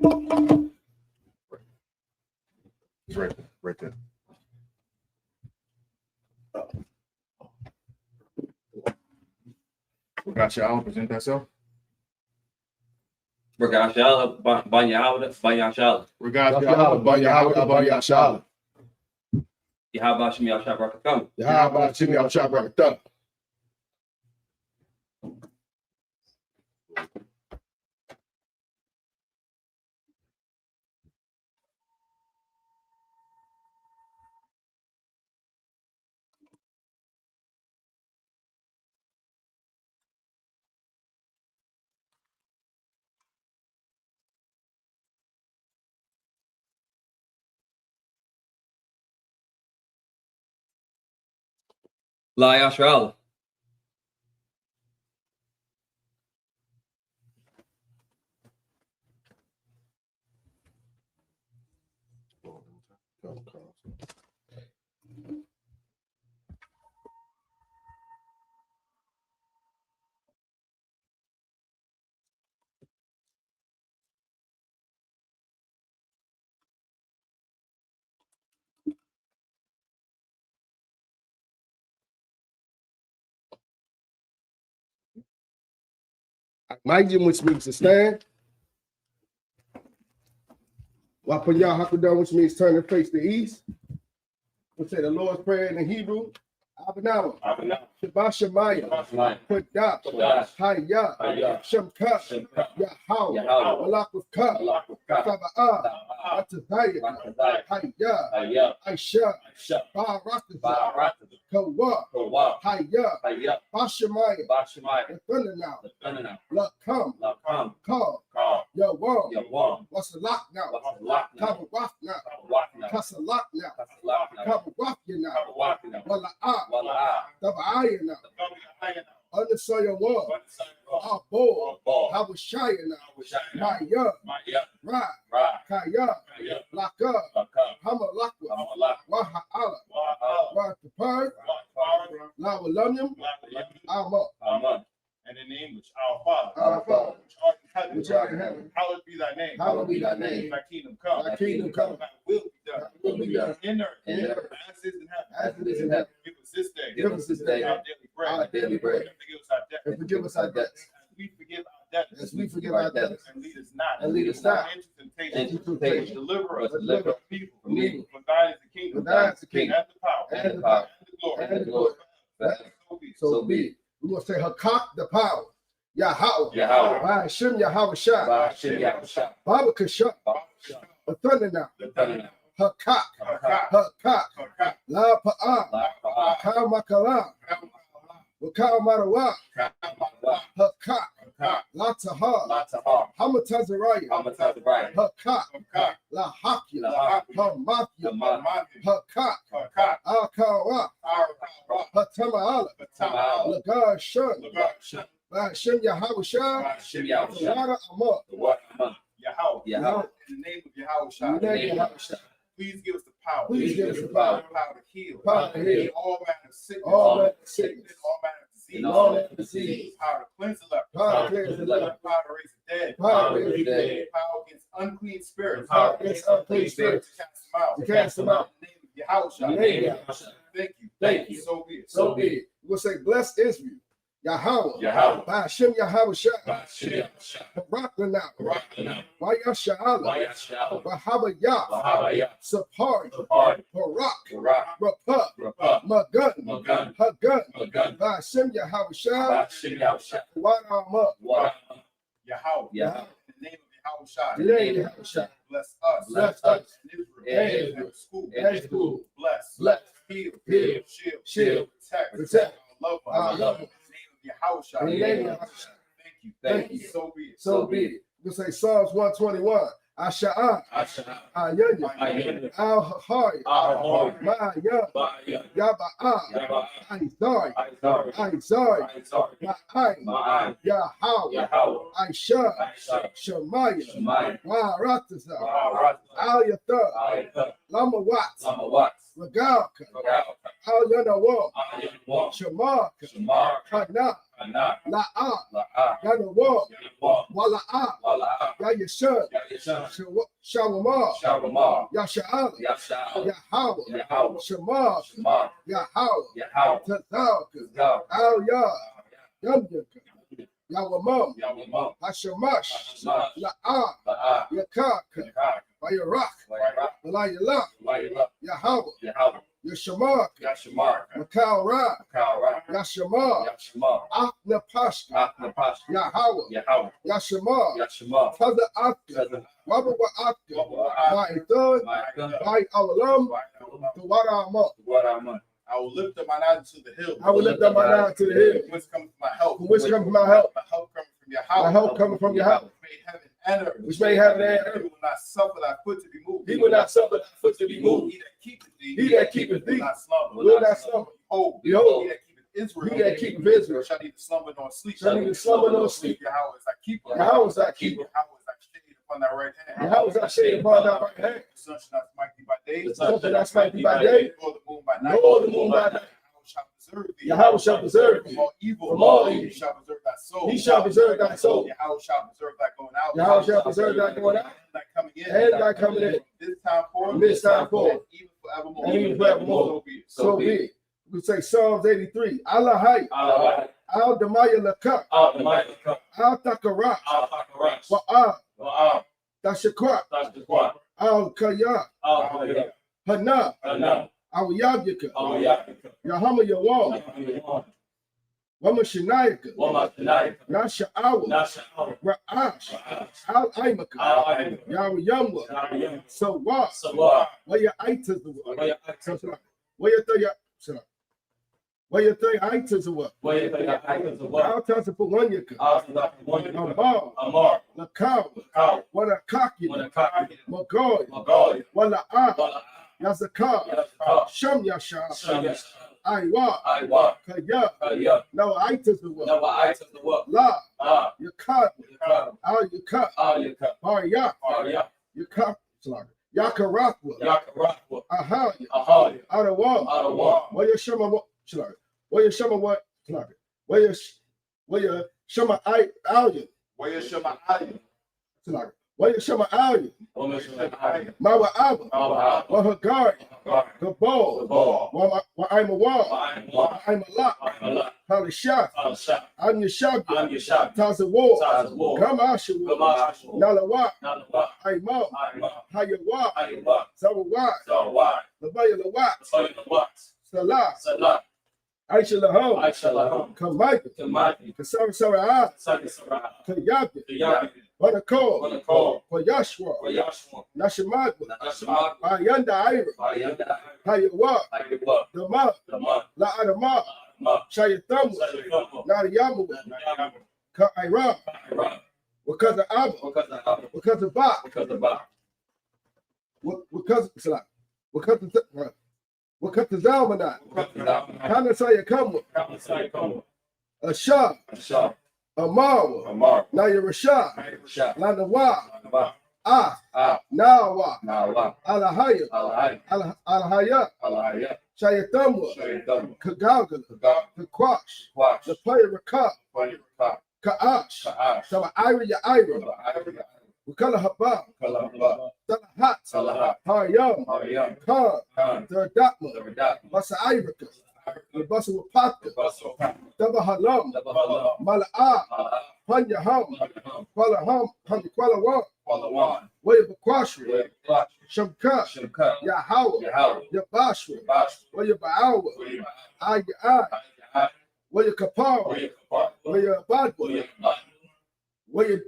It's right there. We got y'all present thyself. Regards y'all, by Yahweh, by Yahshua. Regards y'all, by Yahweh, by Yahshua. Yahweh Shem Yahshua Barakam. Yahweh Shem Yahshua Barakam. La Yahshua. Magim, which means to stand. Wapayah Hakadam, which means turn and face the east. We'll say the Lord's Prayer in the Hebrew. Abanawa, Shabbat Shemaya, Kodash, Hayah, Shemka, Yahweh, Malak of Ka, Saba'ah, Atazayah, Hayah, Aisha, Barakazah, Kawa, Hayah, Bashemaya, the thunder now, Lakam, Call, Yawam, what's the lock now? Kabawaf now, Kasalak now, Kabawaf now, Wala'ah, Taba'ayah now, Undersaya Wall, Abo, Habashaya now, Maya, Ra, Kaya, Laka, Hamalakwa, Waha'ala, Watapar, Lawalunium, Amma. And in English, our Father, which art in heaven, hallowed be thy name. Hallowed be thy name. Thy kingdom come. Thy kingdom come. Thy will be done. In earth, as it is in heaven. As it is in heaven. Give us this day. Give us this day our daily bread. our daily bread. And forgive us our debts. And forgive us our debts. As we forgive our debtors. As we forgive our debtors. And lead us not. Into temptation. Deliver us. Deliver us from evil. For thine is the kingdom. For thine is the kingdom. And the power. And the power. And the glory. So be it. We're going to say Hakak, the power. Yahweh. Yahweh. I.S.U.P.K. Yahweh Shah. Baba Kasha. The thunder now. Hakak. La Pa'a. Kamakala. Wakal Marawa. Hakak. La Taha. Hamatazariah. Hakak. La Hakia. Hamathia. Hakak. Al-Kawa. Hatama'ala. Lagar Shun. Shem Yahweh Shah. Water Amah. Yahweh. In the name of Yahweh Shah. Please give us the power. Please give us the power. Power to heal. Power to heal. All manner of sickness. All manner of sickness. All manner of disease. All manner of disease. Power to cleanse the leper. Power to cleanse the leper. Power to raise the dead. Power to raise the dead. Power against unclean spirits. Power against unclean spirits. To cast them out. To cast them out. In the name of Yahweh Shah. In the name of Yahweh Shah. Thank you. So be it. So be it. We'll say, bless Israel. Yahweh. Yahweh. I.S.U.P.K. Yahweh Shah. Baraklanah. Wayasha'ala. Wahabayah. Sapari. Barak. Rapah. Magun. Hagun. I.S.U.P.K. Yahweh Shah. Water Amah. Yahweh. Yeah. In the name of Yahweh Shah. In the name of Yahweh Shah. Bless us. Bless us. Israel. Israel. School. And school. Bless. Heal. Shield. Protect. Love Our us. love. In the name of Yahweh Shah. In the name of Yahweh Shah. Thank you. So be it. So be it. We'll say Psalms 121. Asha'ah. Ayanya. Al-Hahari. Ma'ayah. Yaba'ah. Isaiah. Ma'ayin. Yahweh. Aisha. Shemaya. Waratazah. Al-Yathar. Lamawat. Lagalka, Al Yanawa, Shamaka, Kana, La'a, Yanawa, Wala'a, Yayashun, Shawama, Yasha'ala, Yahweh, Shema, Yahweh, Tazalka, Al Yah, Yamyaka, Yawamam, Hashamash, La'a, Yakaka, Bayarak, Balayala, Yahweh, Yashamak, Makal Ra, Yashama, Akna Pashka, Yahweh, Yashama, Father Akta, Wabba Akta, Ma'ithun, Ba'i Awalam, Tawarama. I will lift up mine eyes to the hill. I will lift up my eyes to the hill. From whence comes my help? From whence comes my help? My help comes from your My house. help coming from your house. Made heaven and earth. Which made heaven and earth. He will not suffer thy foot to be moved. He will not suffer thy foot to be moved. He that keepeth thee. He that keepeth thee will not slumber. will not slumber. Behold, Behold, he that keepeth Israel. he that keepeth Israel shall neither slumber nor sleep. shall neither slumber nor sleep. Yahweh is thy keeper. Yahweh is thy keeper. Yahweh is thy shade upon thy right hand. Yahweh is thy shade upon thy right hand. The sun shall not smite thee by day. The sun shall not smite thee by day, Nor the moon by night. nor the moon by night. Yahweh shall preserve thee. Yahweh shall preserve thee From all evil. from all evil. He shall preserve thy soul. He shall preserve thy soul. Yahweh shall preserve thy going out. Yahweh shall preserve thy going out And thy coming in. and thy coming in. This time forth. From this time forth. And even forevermore. And even forevermore. So be it. So be it. We say Psalms 83. Allahai, Al Damaya Laka, Al Takara, Wa'al, Tashakwa, Al Kaya, Hana, Al Yabyaka, Yahama Yawam, Wama Shanayaka, Nasha'awa, Ra'ash, Al Aimaka, Yahweh Yamwa, Sawa, Waya Aitas, Waya Thaya, Waya Thaya Aitas, Al Tasa for 1 year, Amar, Lakawa, Wala Kaki, Magoy, Wala Ah, Yazaka, Sham Yasha, Aiwa, Kaya, no Aitas, La, Yakat, Al Yakat, Arya, Yakat, Yakarakwa, Ahaya, Adawa, Waya Shama, Waya Shama, what? Waya Shama Alya, Where shall my eye? Waya Shama Alya, Mawa Abba, Wahagari, Gabal, I'm a wall, I'm a lot, Palishah, I'm your shop, Tazawar, Gamashawa, Nalawa, Imam, Hayawa, Zawawa, Labaya Lawat, Salah, Aisha Lahom, Kamaika, Kasara Kayabi, Wanako, Koyashwa, Nashamagwa, Ayanda Ira, Hayawa, Dama, La Adama, Shayathamu, Nadiyamu, Kaira, because of Abba, because of Ba, because of Zalmanai, Hanasaya Kamwa, Ashah, Amara, Naya Rashad, Lanawa, Nawa, Alahaya, Alahaya, Shayathamwa, Kagaga, Kakwash, the player Rakab, Ka'ash, Sama Ira Ira, Wakala Haba, Salahat, Haryam, Khan, Thirdatma, Basa Irika, the Basa Wapaka, Daba Halam, Mala'a, Panyaham, Kualaham, Kualawan, Waya Bakwashri, Shamka, Yahawa, Yabashri, Waya Ba'awa, Ayah, Waya Kapara, Waya Badwa, Waya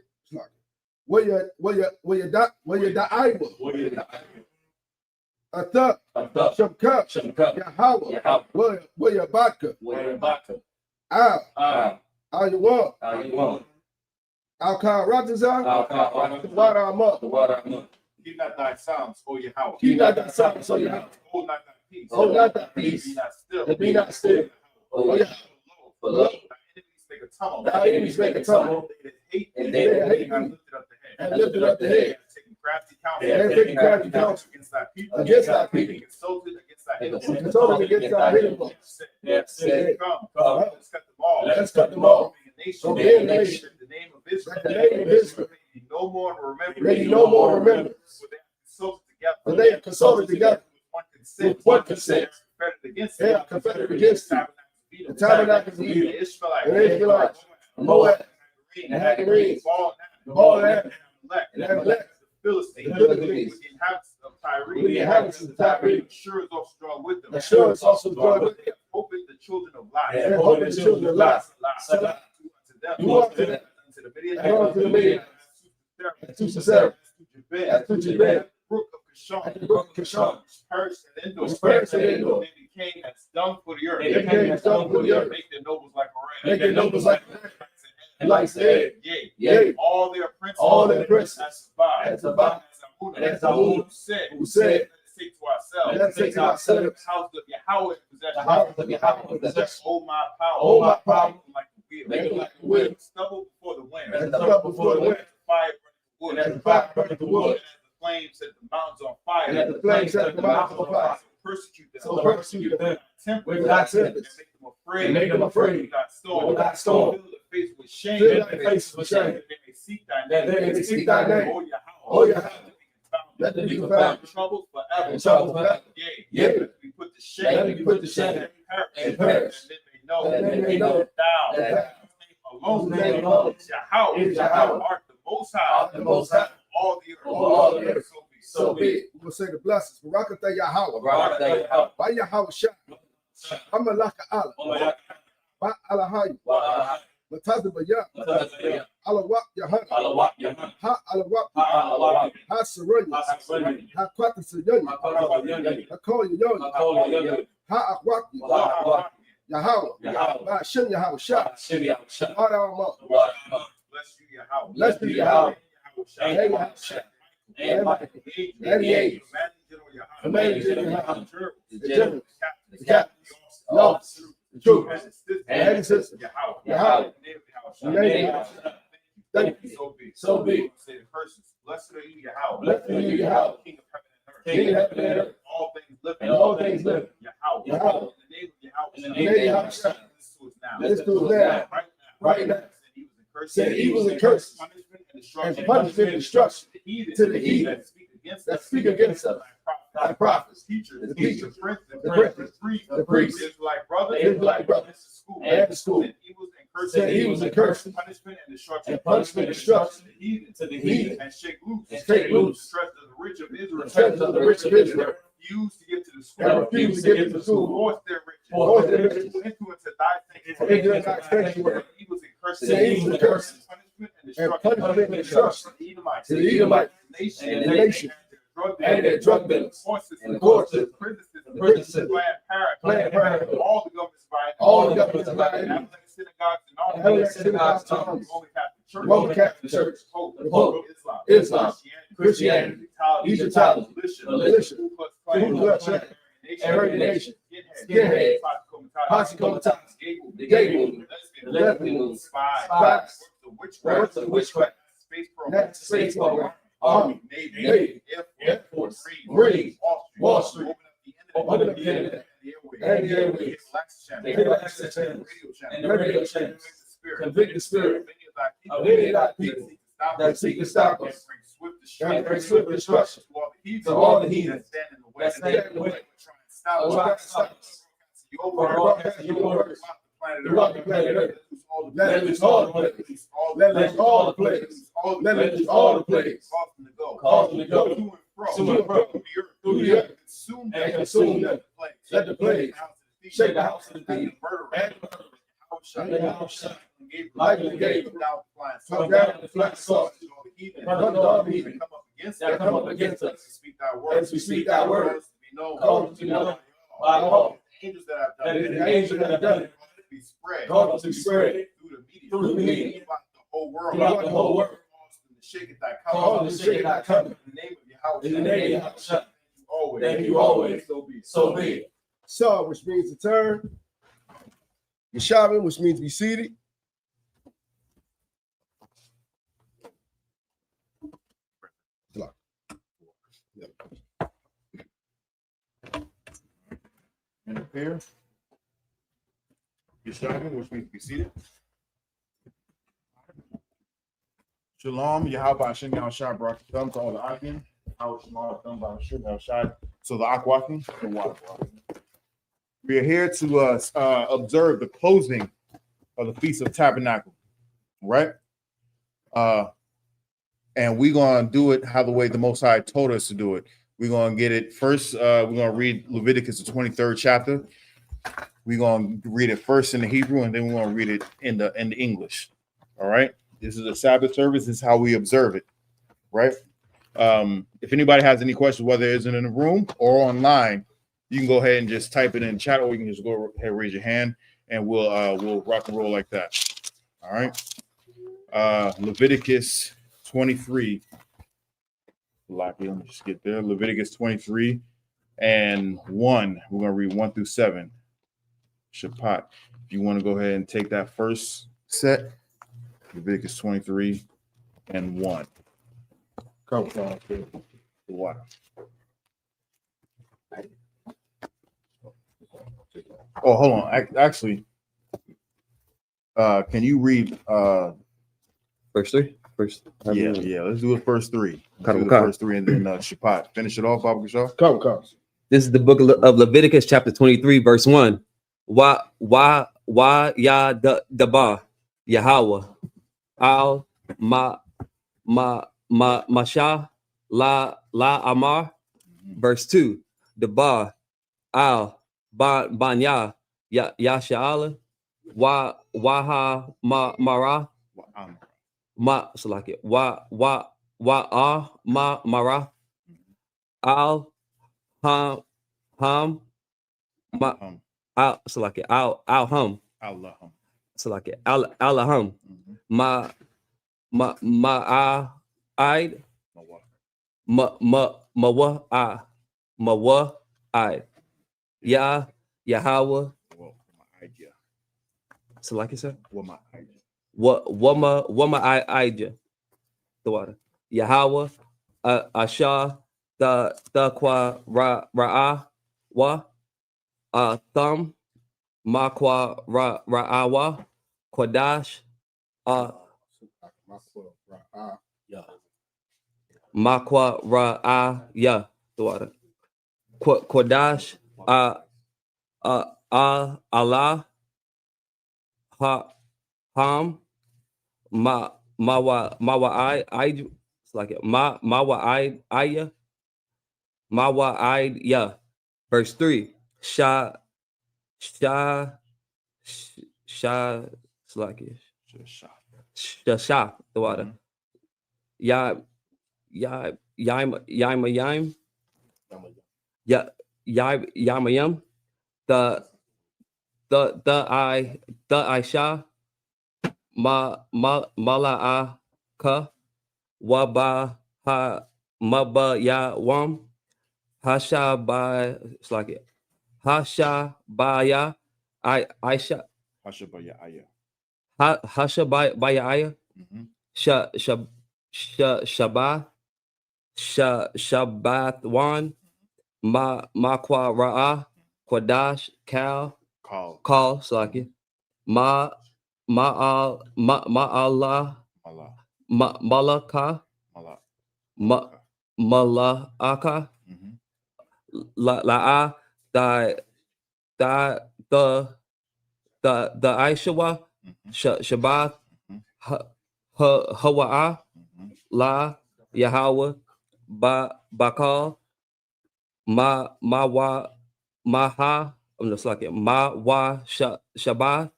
Da'aiwa, Atha, Shamka, Yahawa, Waya Baka, Ayawa, Al-Kha Rataza, Waramah. Keep not thy sounds, O Yahweh. Keep not thy silence, O Yahweh. Hold not thy peace. Hold not thy peace. Be not still. And be not still. Oh, yeah. For lo, thy enemies make a tumult. Thy enemies make a tumult. They that hate And thee they that hate have thee lifted up the head. and lifted up the head. Taking crafty counsel. They have taken crafty counsel against thy people. against thy people. Being insulted against consulted against our hidden ones. Said, come, let's cut them off. Let's cut them off. Don't be a nation. The name of Israel. That the name of Israel May no more remember. may no more remember. For they have consulted together. With one consent. They are confederate against them. The Tabernacles of Edom, The Israelites, and the Israelites, Moab, and the Hagarenes, all that, and Amalek, Philistines, the Philistines, with the inhabitants of Tyre, with the inhabitants of Tyre. Sure is also drawn with them. Assure us also joy with them. Open the children of Lot. And hope the children of Lot. Salah, Do unto them. unto the Midianites, And unto the Midianites, and to Sisera, and to Jabez, brook of Kishon, and the brook of Kishon, Perished and Endor, Perished and Endor. They became as dung for the earth. They became as dung for the earth. Make their nobles like a Make their nobles like and like said, Yea, all their princes, as Zabah, and as Zahun, who said, let us say to ourselves, the house of Yahweh house of Yahweh possession. Oh my power, Oh my power, like the wheel, make it like the wind, stubble before the wind, and stubble before the wind, fire burning the and wood, as the fire burning the wood, and as the flames set the mountains on fire, and as the flames set the mountains on fire. So persecute them, With thy tempest, and make them afraid. With thy storm, fill their face with shame, fill their faces with shame, that they may seek thy that name. they may seek thy name. Oh Yahweh, Let them be confounded. trouble forever. And trouble forever. Yea, Yea, let me put to let shame, them be put to shame, and perish, that they may know that they may know that thou, that alone, whose name alone is Yahweh, is Yahweh, art the most high, art the Most High, all the earth, all the earth. so be. So be it. We will say the blessings. Barakatah Yahweh. Barakatah By Yahweh Shah. Amalaka Allah. Ba Alahai. Matazabaya. Alawak Yahanna. Ha Alawak. Ha Saranya. Ha Kwata Sayanya. Ha Koya Yonya. Ha Akwaki. Yahweh. Ba Hashem Yahweh Shah. Art our mouth. Bless you, Yahweh. Bless you, Yahweh. Yahweh. And Yahweh Shah. And the age. Commanding General Yahweh. The generals. The captains. The officers. The troopers. And the sisters. Yahweh. The name of Yahweh. Thank you. So be it. Say the curses. Blessed are you, Yahweh. Blessed are you, Yahweh. King of heaven and earth. King of heaven and earth. All things living. And all things living. Yahweh. Yahweh. In the name of Yahweh. In the name of Yahweh. Let's do it now. Let's do it now. Right now. Send evils and curses. And punishment and destruction to the heathen that speak against us. Thy prophets, the teachers, the princes, the priests, Israelite Israelite brothers, and the school. Send evils and curses. Punishment and destruction. And punishment and destruction To the heathen. And shake loose. And shake loose. The treasures of the rich of Israel. The treasures of the rich of Israel. Refuse to get to the And school. refuse to get to the school. Force their riches. Force their riches. Into thy Into thy sanctuary. Evils and curses. Send evils and curses. Punishment and And destruction. punishment and destruction To the Edomites. to the Edomites And and the nation and their drug dealers, and the courts, the the prison, Planned Parenthood, all the governments by all the governments of Zion, Catholic synagogues and all Catholic synagogues and all Roman Catholic Church, the Pope, Islam, Christianity, Egyptology, militia, Ku Klux Klan, Aryan Nation, Skinhead, Posse Comitatus, the Gay Movement, the Lesbian Movement, Spies, Works of Witchcraft, Nazi Space Program, Army, Navy, Air Force, Marines, Wall Street, open up the internet, and the airways, the access channels, and the radio channels, convict the spirit of any of thy people that seek to stop us and bring swift destruction to all the heathens that stand in the way, try to stop us. Broadcast your words throughout the planet Earth. Let loose all the plagues. Let loose all the plagues. Let loose all the plagues. Cause them to go to and fro through the earth and consume them. Let the plagues shake the house of the thief and the house like the gate. Come down the flat sword. Come all the heathen that come up against us. As we speak thy word, cause them to know by all that is the angel that have done it. Cause them to spread through the media throughout the whole world. Cause them to shake thy coming. In the name of Yahanna. Thank you always. So be it. So, which means to turn. Yeshavim, which means be seated. and appear. Yeshua, which means be seated. Shalom, Yahweh Hashem Yahushua brought the thumb to all the Akim. How small thumb by Hashem Yahushua. So the Akwakim, the water. We are here to observe the closing of the Feast of Tabernacles, right? And we're going to do it how the way the Most High told us to do it. We're going to get it first. We're going to read Leviticus, the 23rd chapter. We're going to read it first in the Hebrew, and then we're going to read it in the English. All right. This is a Sabbath service. This is how we observe it, right? If anybody has any questions, whether it's in the room or online, you can go ahead and just type it in chat, or you can just go ahead and raise your hand, and we'll rock and roll like that. All right. Leviticus 23. Let me just get there. Leviticus 23 and 1. We're going to read 1 through 7. Shabbat. If you want to go ahead and take that first set, Leviticus 23 and 1. Couple times the water. Oh, hold on. Actually, can you read Verse 3? Yeah. Let's do the first 3. First 3 and then Shabbat. Finish it off, Baba Kishar. Come. This is the book of Leviticus, chapter 23, verse 1. Why ya daba Yahweh al masha la amar. Verse 2. Daba al banya yashala waha mara so like it wa mara al ham al so like it al hum so like it al hum ma id ma id ya Yahweh so like it sir what my idea the water Yahweh Asha the kwa ra'a wa thumb makwa ra'awa Kodash makwa ra'a ya the water Kodash Allah ham mawa I it's like it mawa I yeah. Verse 3. Sha it's like it sha the water yaim the Aisha mala ka waba ha maba ya wam hasha ba it's like it hasha baya Aisha hasha baya aya shabath one makwa ra'a Kodash call so like it Allah malaka malaka la'a the Aishawa Shabbat Hawa'a la Yahweh Bakal maha I'm just like it wa Shabbat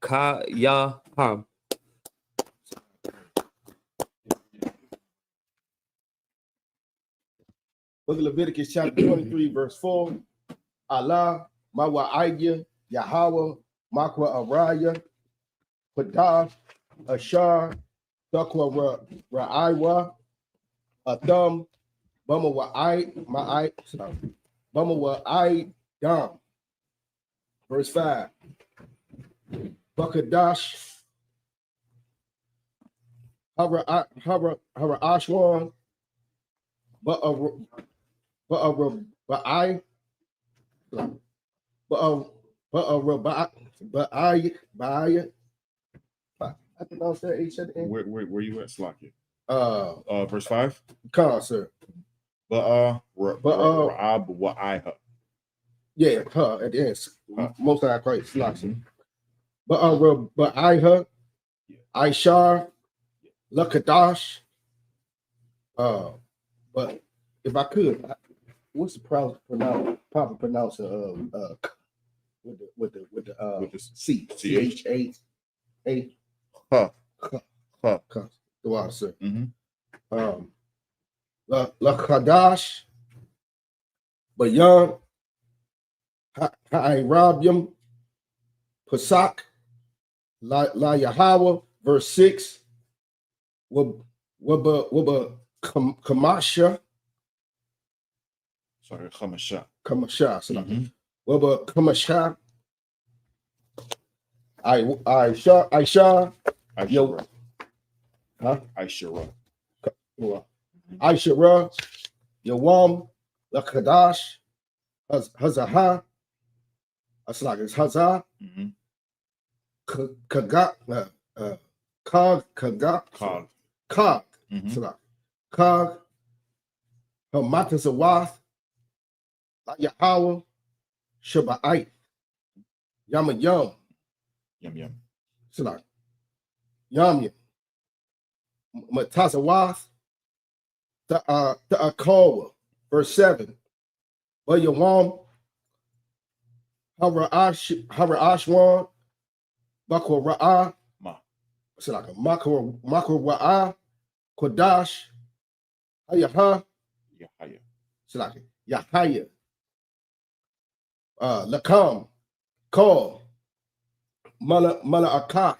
ka ya ham. Look at Leviticus chapter 23, verse 4. Allah, Mawa Aigya, Yahweh, Makwa Araya, Padash, Ashar, Thakwa Ra'aiwa, Atham, Bama wa I Dam. Verse 5. Bakadash, Hara Ashwan, but I I pronounce that H at the end. Where you at, Slakia? Verse 5. Con, sir. Ra'ab wa'aiha. Yeah, her at the end. Huh. Most of that Christ, Slakia. Mhm. But Ishar, Lakadash. But if I could, what's the proper pronouncer of with the C CHA Huh. the water, sir. Mhm. Lakadash, Bayan, Ha'irabium, Pasak, La Yahweh, verse 6. Wabba Kamasha, Sorry, Chamasha. Kamasha, Wabba Kamasha, Aisha, Aishara. huh? Aishara. Aishara, Yawam, Lakadash, Hazah, it's like it's Hazah, Mhm. Kagak, Kag, Cog. it's like Kag, Hamatazawath, Yahweh, Shabbat, Yama Yum, Yum. it's like Yam, Matazawath, the Akawa, verse 7. But Yawam, Harashwan, Makwa Ra'ah, Ma. it's like a Makwa Ra'ah, Kodash, Hayaha, Yahaya. it's like Yahaya, Lakam, Kol, Mala'akah,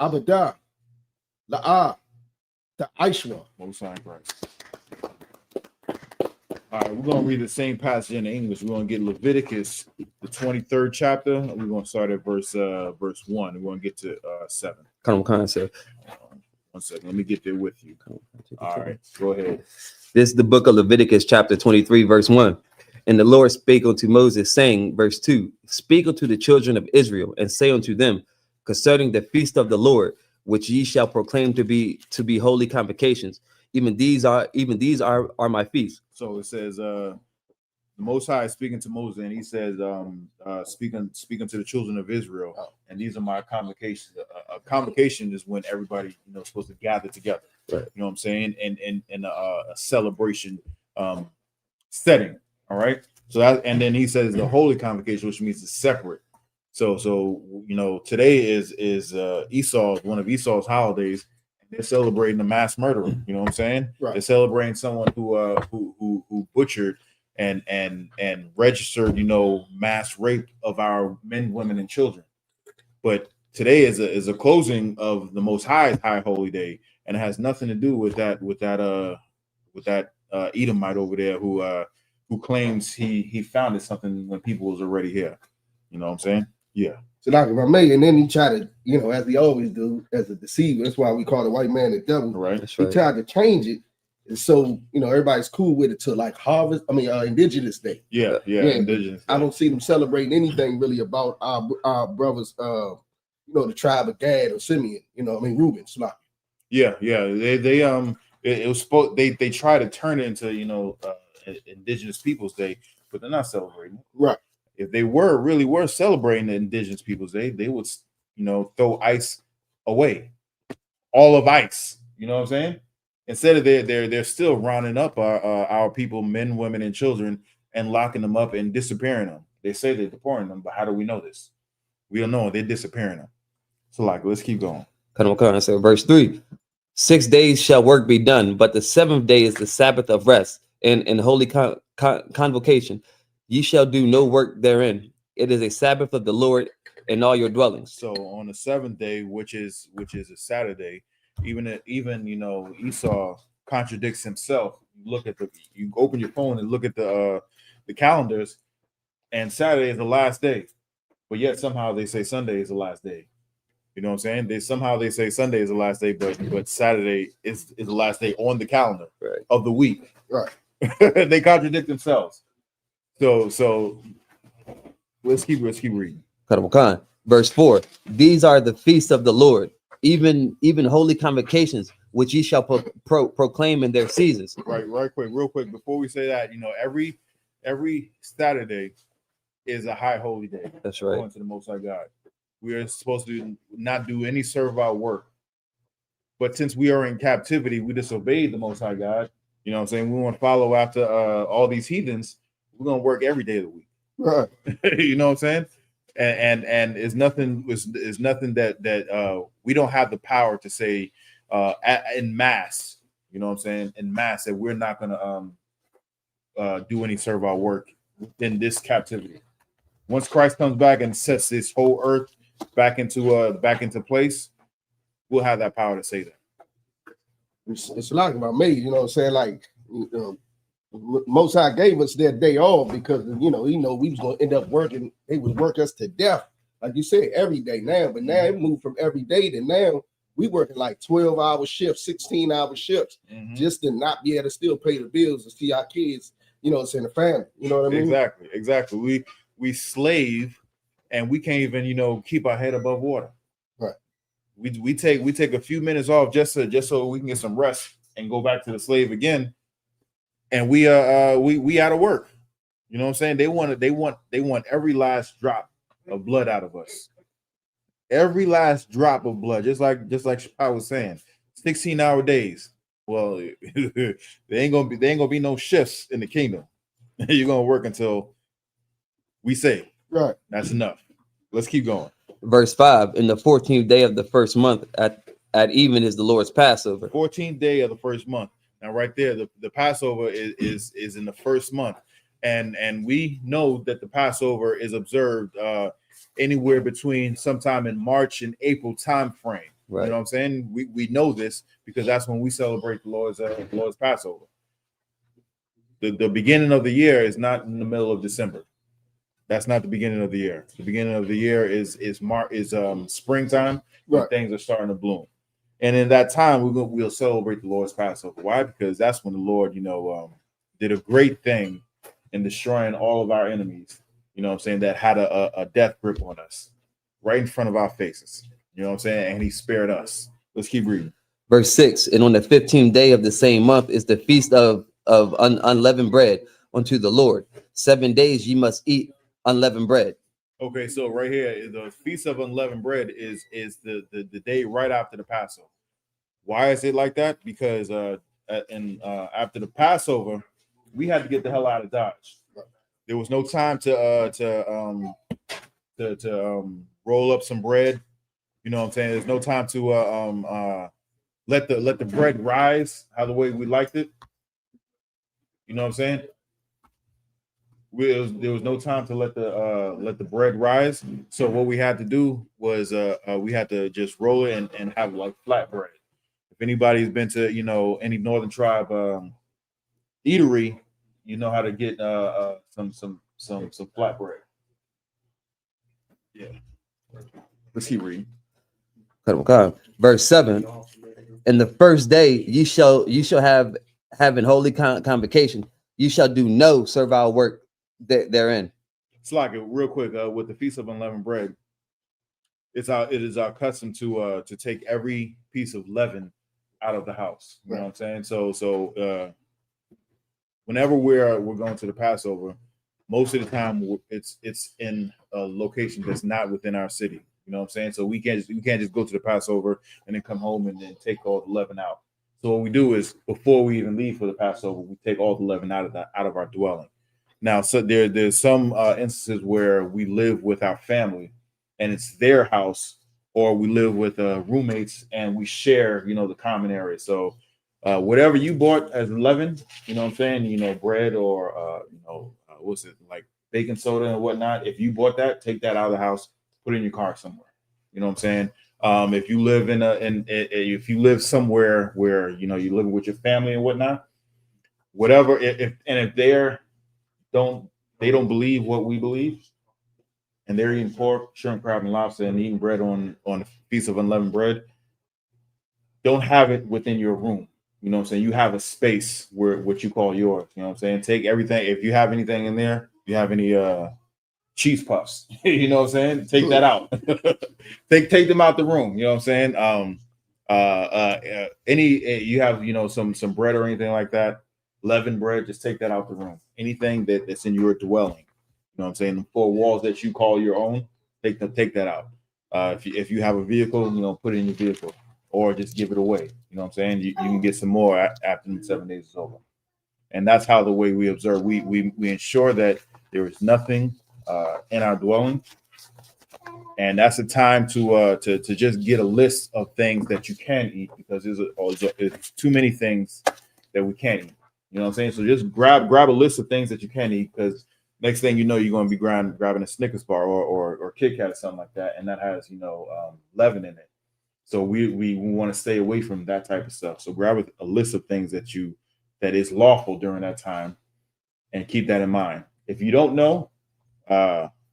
Abadah, La'ah, the Aishwa. Most High Christ. All right, we're gonna read the same passage in English. We're gonna get Leviticus, the 23rd chapter. We're gonna start at verse 1. We're gonna get to 7. Come, sir. 1 second. Let me get there with you. All right, go ahead. This is the book of Leviticus, chapter 23, verse 1. And the Lord spake unto Moses, saying, verse 2, Speak unto the children of Israel, and say unto them, concerning the feast of the Lord, which ye shall proclaim to be holy convocations. Even these are my feasts. So it says, the Most High is speaking to Moses, and he says, speaking to the children of Israel, and these are my convocations. A convocation is when everybody, is supposed to gather together. Right. You know what I'm saying? In a celebration setting. All right. So that, and then he says the holy convocation, which means it's separate. So today is Esau, one of Esau's holidays. They're celebrating the mass murderer. You know what I'm saying? Right. They're celebrating someone who butchered and registered, mass rape of our men, women, and children. But today is a closing of the Most High holy day, and it has nothing to do with that Edomite over there who claims he founded something when people was already here. You know what I'm saying? Yeah. So like if I may, and then he tried to, as he always do, as a deceiver. That's why we call the white man the devil. Right. That's He right. tried to change it, and so everybody's cool with it to like Indigenous Day. Yeah. Indigenous. I don't see them celebrating anything really about our brothers, the tribe of Gad or Simeon. Reuben, Slack. Yeah. It was supposed they try to turn it into Indigenous Peoples Day, but they're not celebrating it. Right. If they really were celebrating the Indigenous Peoples Day, they would throw ICE away, all of ICE. You know what I'm saying? Instead of they're still rounding up our people, men, women, and children, and locking them up and disappearing them. They say they're deporting them, but how do we know this? We don't know. They're disappearing them. So let's keep going. Come. So verse 3, 6 days shall work be done, but the 7th day is the Sabbath of rest and holy convocation. Ye shall do no work therein. It is a Sabbath of the Lord in all your dwellings. So on the 7th day, which is a Saturday, even Esau contradicts himself. You open your phone and look at the calendars, and Saturday is the last day, but yet somehow they say Sunday is the last day. You know what I'm saying? They say Sunday is the last day, but Saturday is the last day on the calendar Right. of the week. Right. They contradict themselves. So let's keep reading. Verse 4. These are the feasts of the Lord, even holy convocations, which ye shall proclaim in their seasons. Right, real quick, before we say that, every Saturday is a high holy day. That's right. Going to the Most High God. We are supposed to not do any servile work. But since we are in captivity, we disobeyed the Most High God. You know what I'm saying? We want to follow after all these heathens. We're going to work every day of the week. Right. You know what I'm saying? And it's nothing that we don't have the power to say in mass, you know what I'm saying? In mass that we're not going to do any servile work within this captivity. Once Christ comes back and sets this whole earth back into place, we'll have that power to say that. It's like about me, you know what I'm saying? Like, Most High gave us that day off because, we was going to end up working. They would work us to death, like you said, every day now. But now it moved from every day to now we working like 12-hour shifts, 16-hour shifts, just to not be able to still pay the bills and see our kids, it's in the family. You know what I mean? Exactly. We slave and we can't even, keep our head above water. Right. We take a few minutes off just so we can get some rest and go back to the slave again. And we out of work. You know what I'm saying? They want every last drop of blood out of us. Every last drop of blood, just like I was saying, 16-hour days. Well, there ain't gonna be no shifts in the kingdom. You're gonna work until we say, right. That's enough. Let's keep going. Verse 5. In the 14th day of the first month at even is the Lord's Passover. 14th day of the first month. Now, right there, the Passover is in the first month, and we know that the Passover is observed anywhere between sometime in March and April time frame. Right. You know what I'm saying? We know this because that's when we celebrate the Lord's Passover. The beginning of the year is not in the middle of December. That's not the beginning of the year. The beginning of the year is springtime when things are starting to bloom. And in that time, we'll celebrate the Lord's Passover. Why? Because that's when the Lord, did a great thing in destroying all of our enemies. You know what I'm saying? That had a death grip on us right in front of our faces. You know what I'm saying? And he spared us. Let's keep reading. Verse 6. And on the 15th day of the same month is the feast of unleavened bread unto the Lord. 7 days ye must eat unleavened bread. Okay, so right here, the Feast of Unleavened Bread is the day right after the Passover. Why is it like that? Because after the Passover, we had to get the hell out of Dodge. There was no time to roll up some bread. You know what I'm saying? There's no time to let the bread rise how the way we liked it. You know what I'm saying? There was no time to let the bread rise. So what we had to do was we had to just roll it and have like flat bread. If anybody's been to any Northern Tribe eatery, you know how to get some flat bread. Yeah. Let's keep reading. Verse 7. In the first day you shall have an holy convocation. You shall do no servile work therein. It's like real quick with the Feast of Unleavened Bread. It is our custom to take every piece of leaven out of the house. You know what I'm saying? So whenever we're going to the Passover, most of the time it's in a location that's not within our city. You know what I'm saying? So we can't just go to the Passover and then come home and then take all the leaven out. So what we do is before we even leave for the Passover, we take all the leaven out of our dwelling. Now, so there's some instances where we live with our family and it's their house, or we live with roommates and we share, the common area. So whatever you bought as leaven, you know what I'm saying, bread or, what's it, like baking soda and whatnot. If you bought that, take that out of the house, put it in your car somewhere. You know what I'm saying? If you live if you live somewhere where, you're living with your family and whatnot, whatever, if they don't believe what we believe, and they're eating pork, shrimp, crab, and lobster, and eating bread on a Feast of Unleavened Bread, don't have it within your room. You know what I'm saying? You have a space where what you call yours. You know what I'm saying? Take everything. If you have anything in there, you have any cheese puffs, you know what I'm saying? Take that out. take them out the room. You know what I'm saying? Any you have, you know, some bread or anything like that, leavened bread, just take that out the room. Anything that's in your dwelling, you know what I'm saying? The 4 walls that you call your own, take that out. If you have a vehicle, you know, put it in your vehicle, or just give it away. You know what I'm saying? You can get some more after the 7 days is over. And that's how the way we observe. We ensure that there is nothing in our dwelling, and that's a time to just get a list of things that you can eat, because there's too many things that we can't eat. You know what I'm saying? So just grab a list of things that you can eat, because next thing you know, you're going to be grabbing a Snickers bar or Kit Kat or something like that, and that has, you know, leaven in it. So we want to stay away from that type of stuff. So grab a list of things that is lawful during that time, and keep that in mind. If you don't know,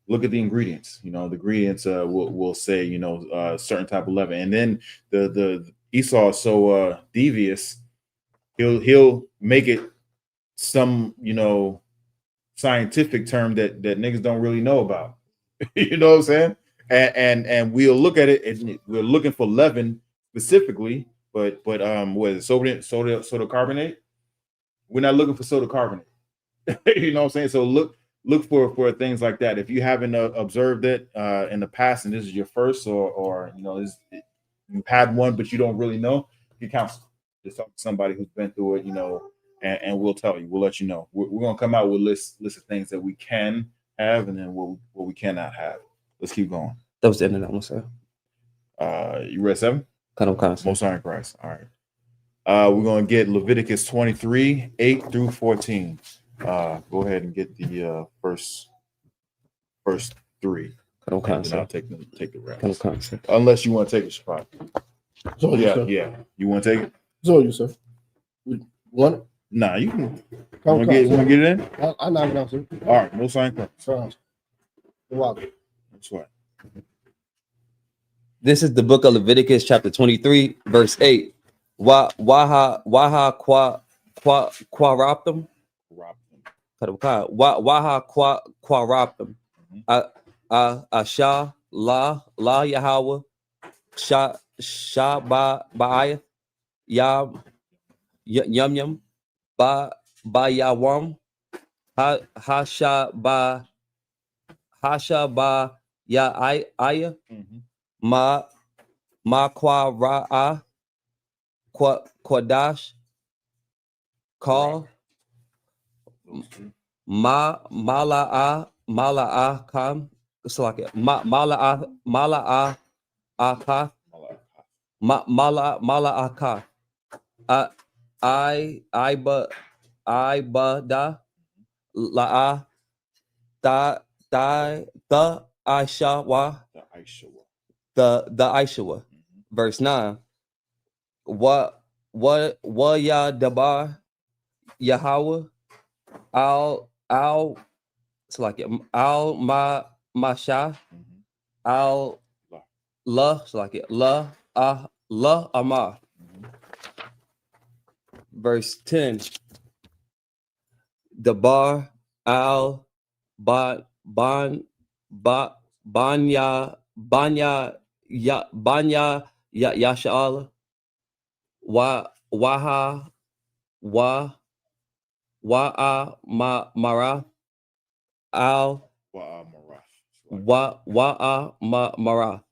look at the ingredients. You know, the ingredients will say, you know, certain type of leaven. And then the Esau is so devious, he'll make it some, you know, scientific term that niggas don't really know about. You know what I'm saying? And we'll look at it, and we're looking for leaven specifically, but what is it, soda carbonate? We're not looking for soda carbonate. You know what I'm saying? So look for things like that. If you haven't observed it in the past, and this is your first, or you know, you've had one but you don't really know, you counsel. Just talk to somebody who's been through it, you know, and we'll tell you. We'll let you know. We're gonna come out with list of things that we can have, and then what we cannot have. Let's keep going. That was the end of that one, sir. You read 7? Kind of concept. Most High in Christ. All right. We're gonna get Leviticus 23, 8 through 14. Go ahead and get the first 3. Kind of concept. I'll take the rest. Kind of concept. Unless you want to take a spot. So Yeah. You want to take it? So you, sir. Want it? Nah, you can. Come, Want to get it in? I knock it out, sir. All right. Most High in Christ. Sounds. You're welcome. That's right. This is the book of Leviticus, chapter 23, verse 8. Waha quaraptum. Waha quaraptum. Asha la Yahweh. Sha ba'ayah. Yam yum ba yawam. Hasha ba ya ayah. Ma kwa ra'a quadash call mala'a kam. It's like it. Mala'a aka mala'aka. I da la'a da the Aishawa. The Aishawa. Verse 9. What ya dabar Yahweh al it's like it. Al masha al la, it's like it. La amar. Verse 10. The bar al banya yasha'ala waha mara al mara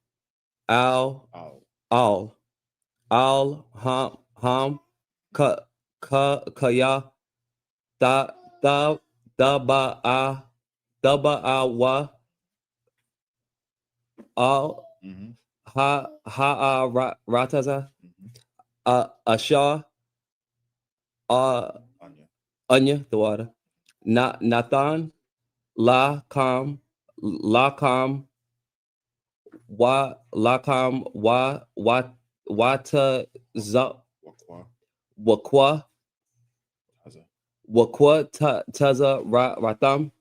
al ham kaya da ba wa al rataza asha anya, the water. Nathan la kam wata za wakwa taza ratam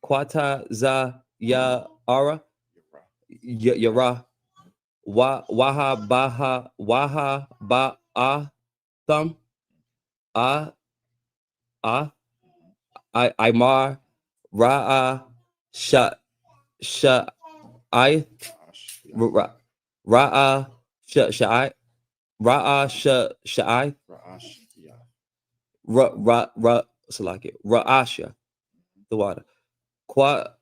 quata za ya ara yara waha ba thumb Imar, Ra'a, Sha'ai, Ra'a, Sha'ai, Ra'a, Sha'ai, Salaki, Ra'asha, the water. Quata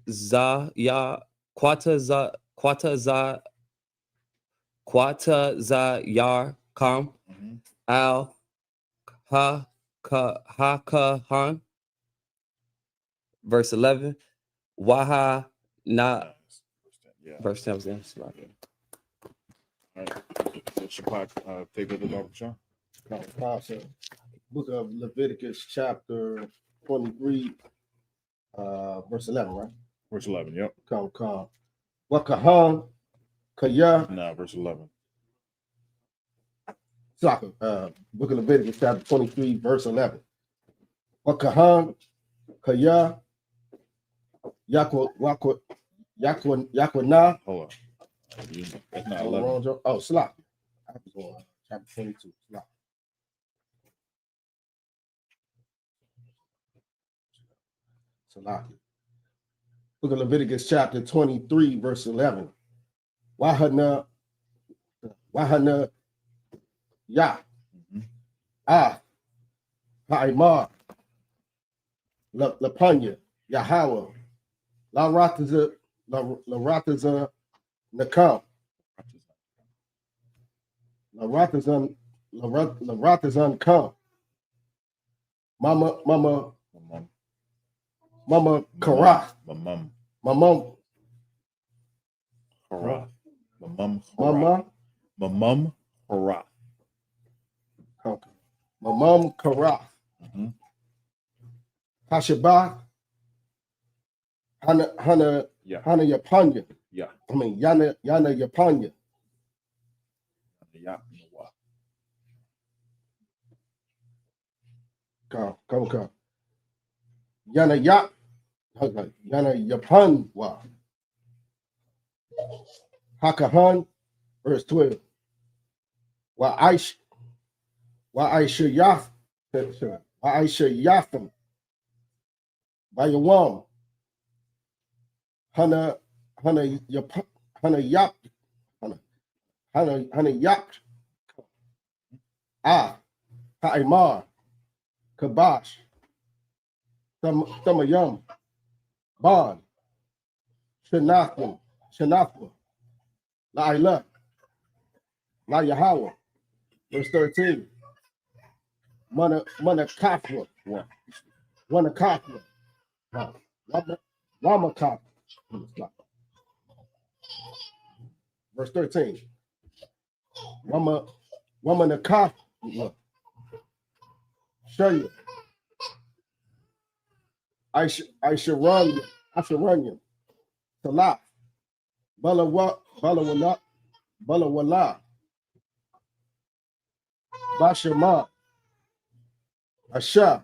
za ya quata za yar kam al ha han. Verse 11. Waha na. Verse 10 was there. Salaki. All right. SHALAM, take it to Dr. Sean. Book of Leviticus, chapter 23, verse 11, right? Verse 11, yep. Come. Wakahan, Kaya, No, verse 11. Book of Leviticus, chapter 23, verse 11. Wakahan, Kaya, Yakwana. Hold on. That's not Oh, 11. wrong joke. Oh, Slop. I was going chapter 22. Slop. Book of Leviticus, chapter 23, verse 11. Wahana, Ya, Ha'imar, Lapanya, Yahweh, La Rataza, Nakam, La Ratazan Kam, Mama Karah, Mamam Hara. Mamam Hara. Mamam Karah, Mhm. Hashabah, Hana Yeah. Yapanya. Yeah. I mean Yana Yapanya. Yeah. Come. Yana Yap. Yana Yapanwa. Hakahan, verse 12. Wa Aisha Yatham. Bayawam. Hana Yap. Hana Yap. Ha'imar. Kabash. Thamayam. Bond. Shanathwa. La'ila. La Yahweh. Verse 13. Mana Kafra. Wana Kafra. Lama Kafra. Verse 13. Wama Nakafra. Show you. I should run you. Salah. Bala wala. Bashama. Asha.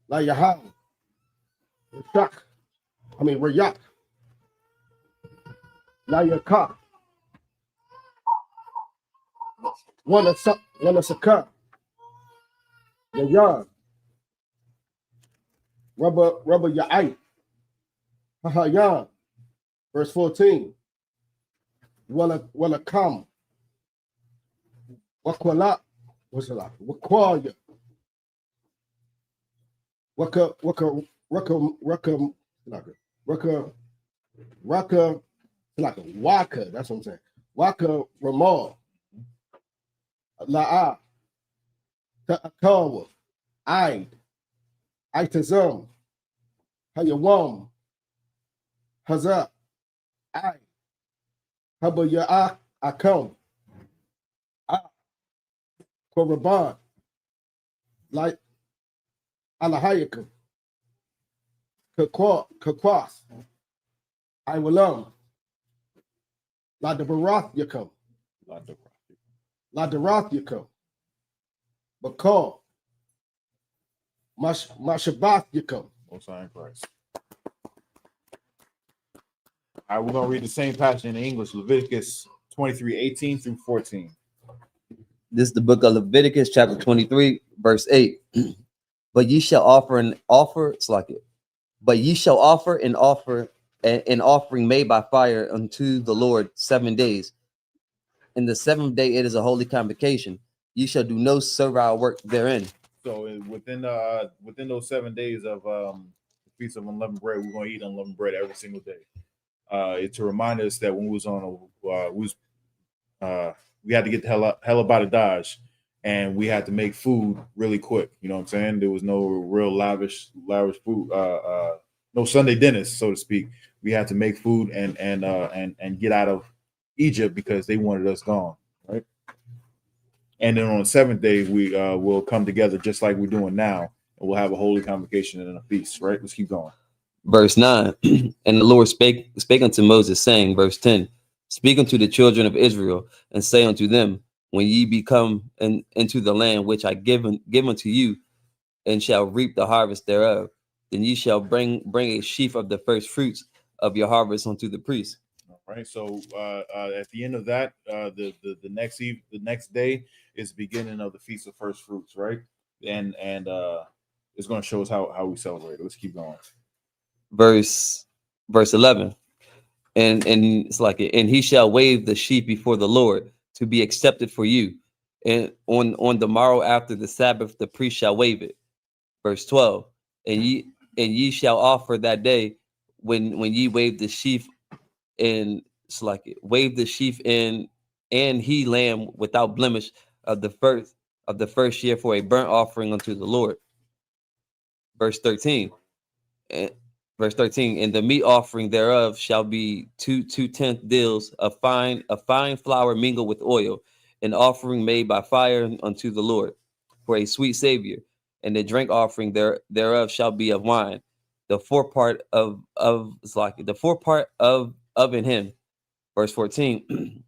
La Yahweh. Rayak. La Yakak. Wana Saka. Yayan. Rubber Ya'ai. Hahayan. Verse 14. Wala Kam. Wakwala. What's it like? Wakwaya. Raka, like a Waka, that's what I'm saying. Waka Ramal, La'a, Ta'akawa, Itazam, Hayawam, Haza, Habaya Akam, Koraban, like Alahayakam, Kakwas, Iwalam, La Debarath Yakam, La Derath Yakam, Bakal, Mashabath Yakam. Most High in Christ. All right, we're gonna read the same passage in English, Leviticus 23:18 through 14. This is the book of Leviticus, chapter 23, verse 8. But ye shall offer an offer, it's like it. But ye shall offer an offering made by fire unto the Lord 7 days. In the 7th day it is a holy convocation. Ye shall do no servile work therein. So within those 7 days of the Feast of Unleavened Bread, we're going to eat unleavened bread every single day. It's to remind us that when we was on we had to get the hell up out of Dodge, and we had to make food really quick. You know what I'm saying? There was no real lavish food, no Sunday dinners, so to speak. We had to make food and get out of Egypt because they wanted us gone, right? And then on the 7th day, we will come together just like we're doing now, and we'll have a holy convocation and a feast, right? Let's keep going. Verse 9. And the Lord spake unto Moses, saying, verse 10, speak unto the children of Israel, and say unto them, when ye be come into the land which I give unto you, and shall reap the harvest thereof, then ye shall bring a sheaf of the first fruits of your harvest unto the priest. All right. So at the end of that, the next day is the beginning of the Feast of First Fruits, right? And it's going to show us how we celebrate. Let's keep going. Verse 11. And it's like it, and he shall wave the sheaf before the Lord to be accepted for you. And on the morrow after the Sabbath, the priest shall wave it. Verse 12. And ye shall offer that day when ye wave the sheaf, and it's like it, wave the sheaf and he lamb without blemish of the first year for a burnt offering unto the Lord. Verse 13. And the meat offering thereof shall be 2/10 deals of fine flour mingled with oil, an offering made by fire unto the Lord for a sweet savior. And the drink offering thereof shall be of wine, the forepart of it's like the forepart of in him. Verse 14.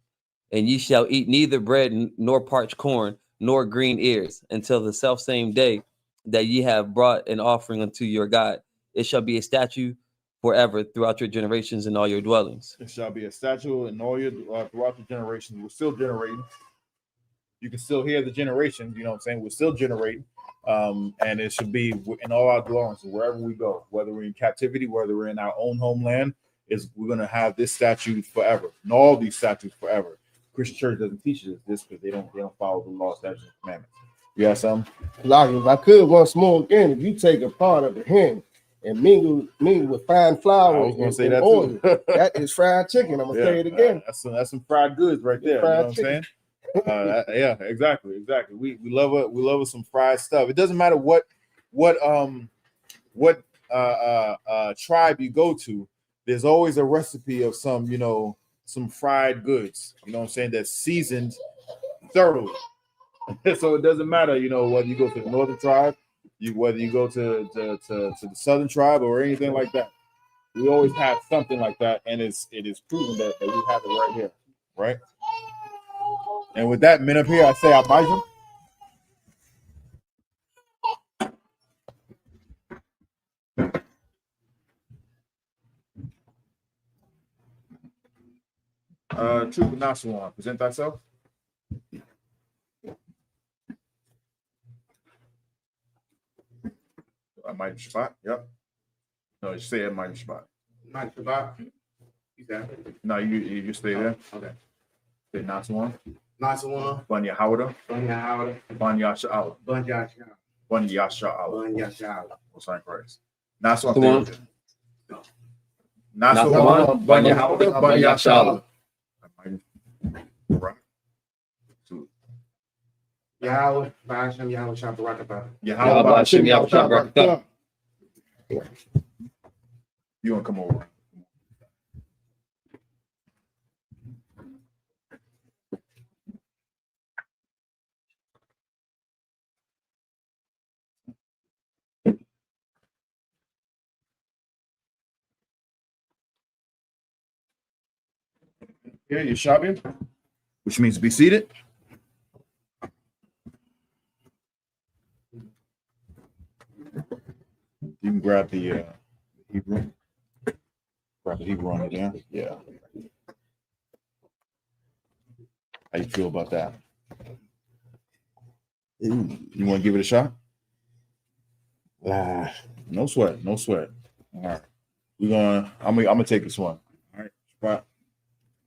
And ye shall eat neither bread nor parched corn nor green ears until the selfsame day that ye have brought an offering unto your God. It shall be a statute forever throughout your generations in all your dwellings. It shall be a statute in all your throughout the generations. We're still generating. You can still hear the generations. You know what I'm saying? We're still generating. And it should be in all our dwellings, wherever we go, whether we're in captivity, whether we're in our own homeland, we're going to have this statute forever, and all these statutes forever. Christian church doesn't teach us this because they don't follow the law, statutes, and commandments. You got something? Like, if I could once more again, if you take a part of the hen and mingle with fine flour I was going to say that oil, too. that is fried chicken. I'm gonna say it again. That's some fried goods right there. You know what I'm saying? Yeah, exactly. We love some fried stuff. It doesn't matter what tribe you go to. There's always a recipe of some fried goods. You know what I'm saying? That's seasoned thoroughly. So it doesn't matter, whether you go to the northern tribe, whether you go to the southern tribe or anything like that. We always have something like that, and it is proven that we have it right here, right? And with that, men up here, I say I True National, present thyself. I might spot. Yep. No, you say it might spot. Might spot. No, you stay there. Okay. Say Nasuan. Nasuan. Banya Howada. Banya Howada. Banya Sha'ala. Banya Sha'ala. Banya Sha'ala. Banya Sha'ala. What's on Christ? Nasuan. Nasuan. Banya Howada. Banya Sha'ala. Yahweh, Ba'ashem, Yahweh, Shabbarakatah. Yahweh, Ba'ashem, Yahweh, Shabbarakatah. You want to come over? Yeah, you're shopping, which means be seated. You can grab the Hebrew. Grab the Hebrew on it, yeah? Yeah. How you feel about that? You want to give it a shot? No sweat, no sweat. All right, I'm gonna take this one. All right, right.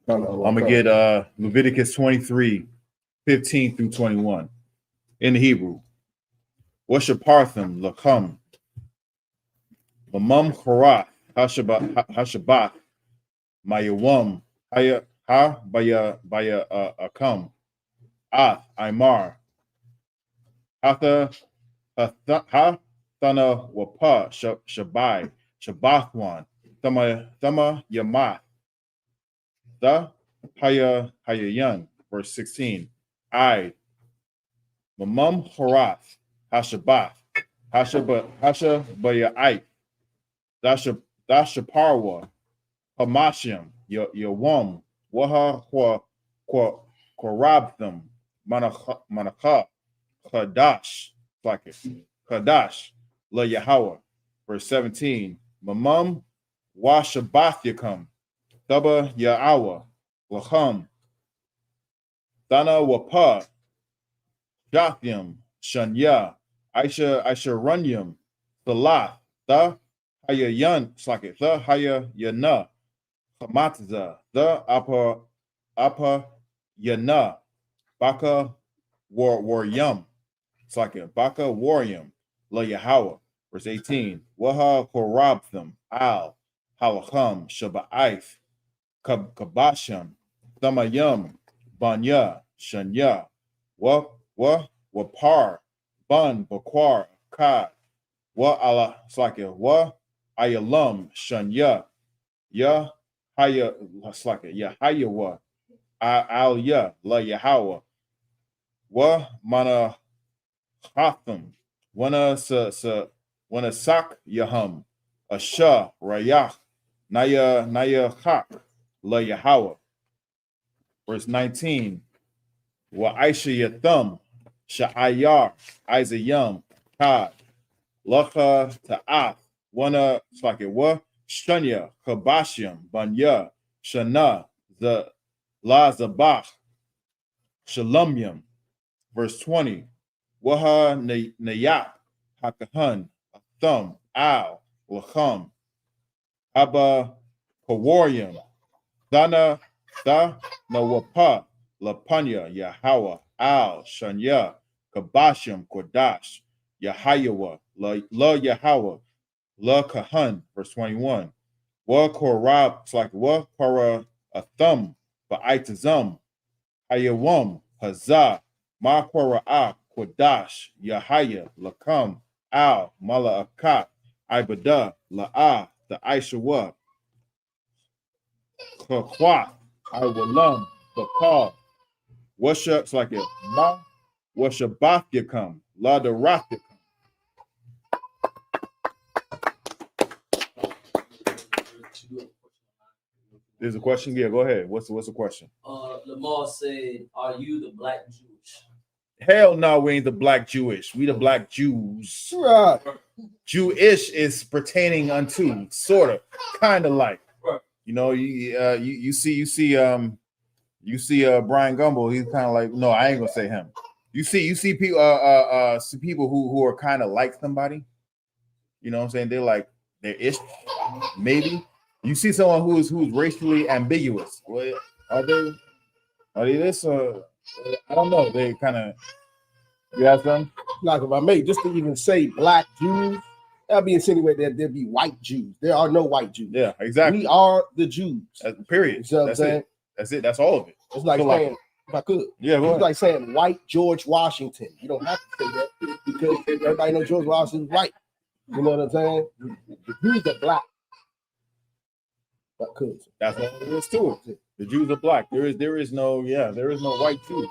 I'm gonna get Leviticus 23, 15 through 21 in the Hebrew. Washaparthim lakum lamam chorath hashabat mayawam haya ha baya akam imar hatha ha thana wapa shabai shabathwan thama yamath the hayayan. Verse 16. I mamam horath hashabath hashabayait dashaparwa hamashim yawam waha korabtham manakha Kadash, like it. Kadash, La Yahweh. Verse 17. Mamam Washabath Yakam. Thaba Yahweh. Lacham. Thana Wapa. Jathyam. Shanya. Aisha Runyam. Thalath. The Hayayan. Like it. The Hayayana. Hamatza. The Apa Yana. Baka War Yum. It's like a Baka Warium, La Yahweh. Verse 18. Waha Korabtham, Al, Halacham, Shaba'ith, Kabasham, Thamayam, Banya, Shanya, Wapar, Ban, Bakwar, Kad, Wa Allah, it's like a Wa Ayalam, Shanya, Ya Haya, it's like a Ya Hayawa, Al Ya, La Yahweh, Wa Mana. Hatham, wana sak yaham, asha rayach, naya hak, la Yahweh. Verse 19. Wa aisha yatham, sha'ayar, izayam, kad, lacha ta'ath, wana slake wa, shanya, kabashyam, banya, shana, the la zabach, shalamyam. Verse 20. Waha Nayap, Hakahan, Thumb, Al, Lacham, Abba Kawarium, Dana, Da, Nawapa, Lapanya, Yahweh, Al, Shanya, Kabashim, Kodash, Yahayawa, La Yahweh, La Kahan, verse 21. Wa Korab, it's like Wa Kora, a thumb, Ba'itazum, Hayawam, Hazah, Ma Kora'ah, Kodash, Yahaya, Lakam, Al, Mala'akat, Ibada, La'ah, the Aishawa, Kakwath, Iwalam, Bakal, Washa, it's like it, Ma, Washabath Yakam, La the Rath Yakam. There's a question? Yeah, go ahead. What's the question? Lamar said, "Are you the black Jewish?" Hell no, we ain't the black Jewish. We the black Jews. Right. Jewish is pertaining unto, sort of, kind of like. Right. You know, you see Brian Gumble. He's kind of like, no, I ain't gonna say him. You see people see people who are kind of like somebody. You know what I'm saying? They're ish, maybe. You see someone who's racially ambiguous. Well, are they this or I don't know. They kind of, you have some? Like if I may, just to even say black Jews, that'll be insinuating that there'll be white Jews. There are no white Jews. Yeah, exactly. We are the Jews. Period. You know what I'm saying? That's it. That's all of it. It's like saying, if I could, yeah, go it's ahead. like saying white George Washington. You don't have to say that because everybody knows George Washington's white. You know what I'm saying? The Jews are black. But could. That's all there is to it. The Jews are black. There is no white Jews.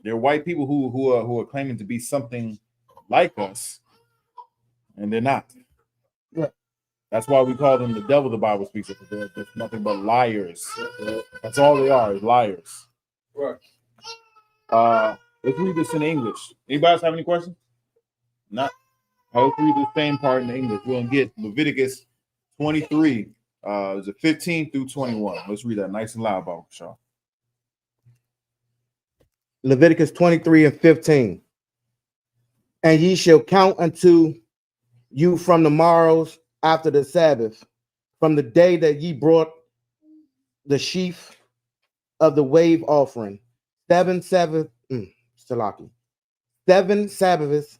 There are white people who are claiming to be something like us, and they're not. Yeah. That's why we call them the devil. The Bible speaks of. They're nothing but liars. That's all they are, is liars. Right. Let's read this in English. Anybody else have any questions? Not. Let's read the same part in English. We're gonna get Leviticus 23. Is it 15 through 21? Let's read that nice and loud, Baba Shaw. Leviticus 23 and 15. And ye shall count unto you from the morrows after the Sabbath, from the day that ye brought the sheaf of the wave offering, 7 Sabbath, Salaki, 7 Sabbaths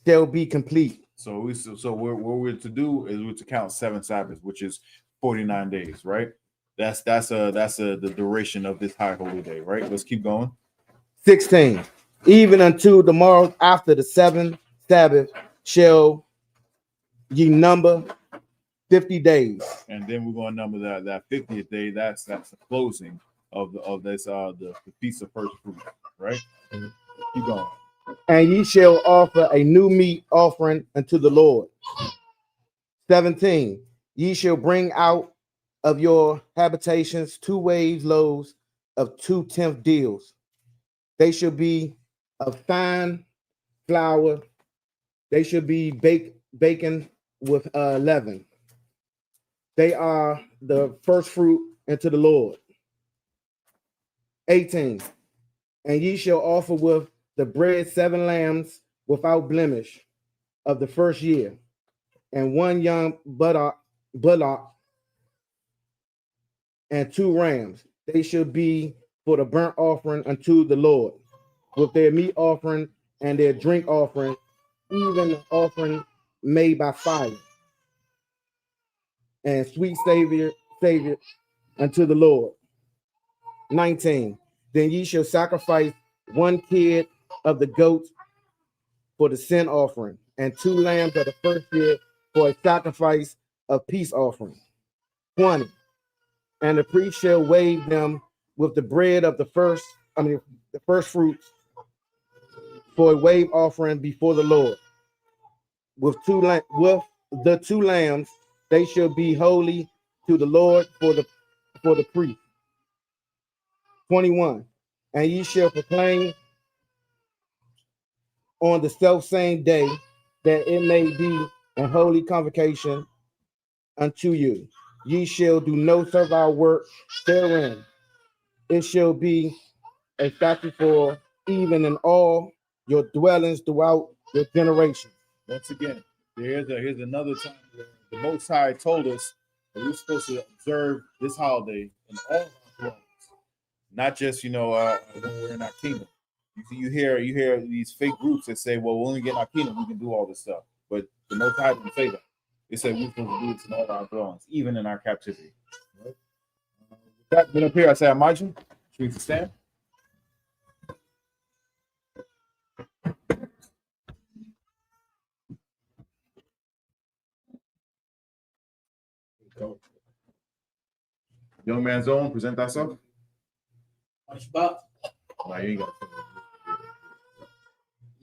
shall be complete. So what we're to do is we're to count 7 Sabbaths, which is 49 days, right? That's the duration of this high holy day, right? Let's keep going. 16. Even unto the morrow after the 7th Sabbath shall ye number 50 days. And then we're going to number that 50th day. That's the closing of this the feast of first fruit, right? Keep going. And ye shall offer a new meat offering unto the Lord. 17. Ye shall bring out of your habitations 2 waves loaves of 2/10 deals. They shall be of fine flour. They should be baken with leaven. They are the first fruit unto the Lord. 18. And ye shall offer with the bread 7 lambs without blemish of the first year, and 1 young bullock and 2 rams. They should be for the burnt offering unto the Lord, with their meat offering and their drink offering, even the offering made by fire, and sweet savior unto the Lord. 19. Then ye shall sacrifice 1 kid of the goats for the sin offering, and 2 lambs of the first year for a sacrifice of peace offering. 20. And the priest shall wave them with the bread of the first fruits for a wave offering before the Lord. With the 2 lambs, they shall be holy to the Lord for the priest. 21. And ye shall proclaim on the self-same day that it may be a holy convocation unto you. Ye shall do no servile work therein. It shall be a statute for even in all your dwellings throughout your generations. Once again, here's another time where the Most High told us that we're supposed to observe this holiday in all our dwellings, not just when we're in our kingdom. You hear these fake groups that say, "Well, when we get in our kingdom, we can do all this stuff," but the Most High didn't say that. It said we're supposed to do this in all our dwellings, even in our captivity. Right? With that being up here, I say, "Imagine." Should we stand? Young man's own, present thyself. Ashbak, Nah, you ain't got to.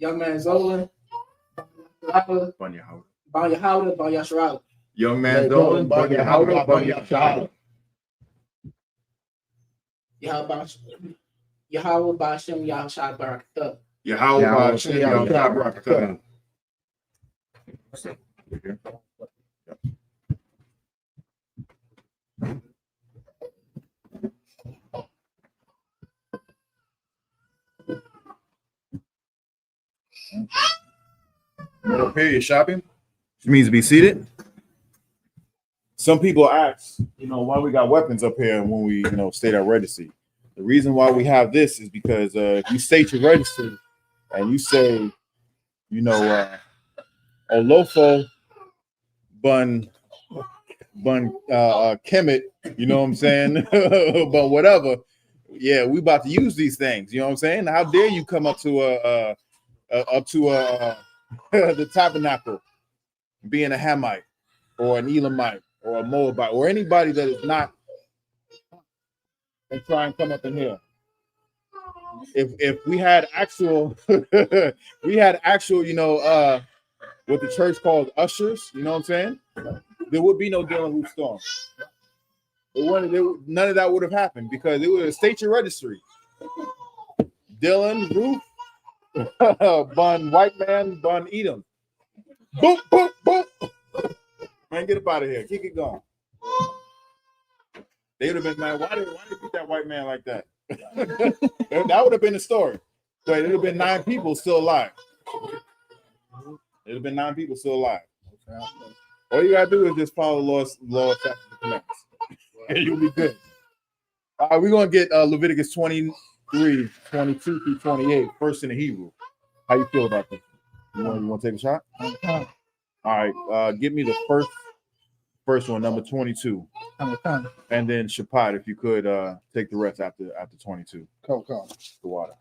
young man Zolan, Banya Yahanna, Yasharal. Young man Dolan, Banya Yahanna, Banya Yahanna. Yahweh Bashem Yahshai Barakatah. Yahweh Ba'ashem Yahweh Barakatah. Up here, you're shopping, which means to be seated. Some people ask, why we got weapons up here when we, state our registry. The reason why we have this is because if you state your registry and you say, Olofo Bun Kemet, you know what I'm saying? But whatever, yeah, we about to use these things. You know what I'm saying? How dare you come up to the tabernacle, being a Hamite or an Elamite or a Moabite or anybody that is not, and try and come up in here. If we had actual, what the church calls ushers, you know what I'm saying? There would be no Dylan Roof Storm. None of that would have happened because it would have state your registry. Dylan Roof, Bun White Man, Bun Edom. Boop, boop, boop. Man, get up out of here. Keep it going. They would have been mad. Why did you beat that white man like that? That would have been the story. But it would have been 9 people still alive. It would have been 9 people still alive. All you gotta do is just follow the law, statutes, and commandments. And you'll be good. We're gonna get Leviticus 23, 22 through 28, first in the Hebrew. How you feel about this? You want to take a shot? All right, give me the first one, number 22. And then Shapat, if you could take the rest after 22. Come. The water.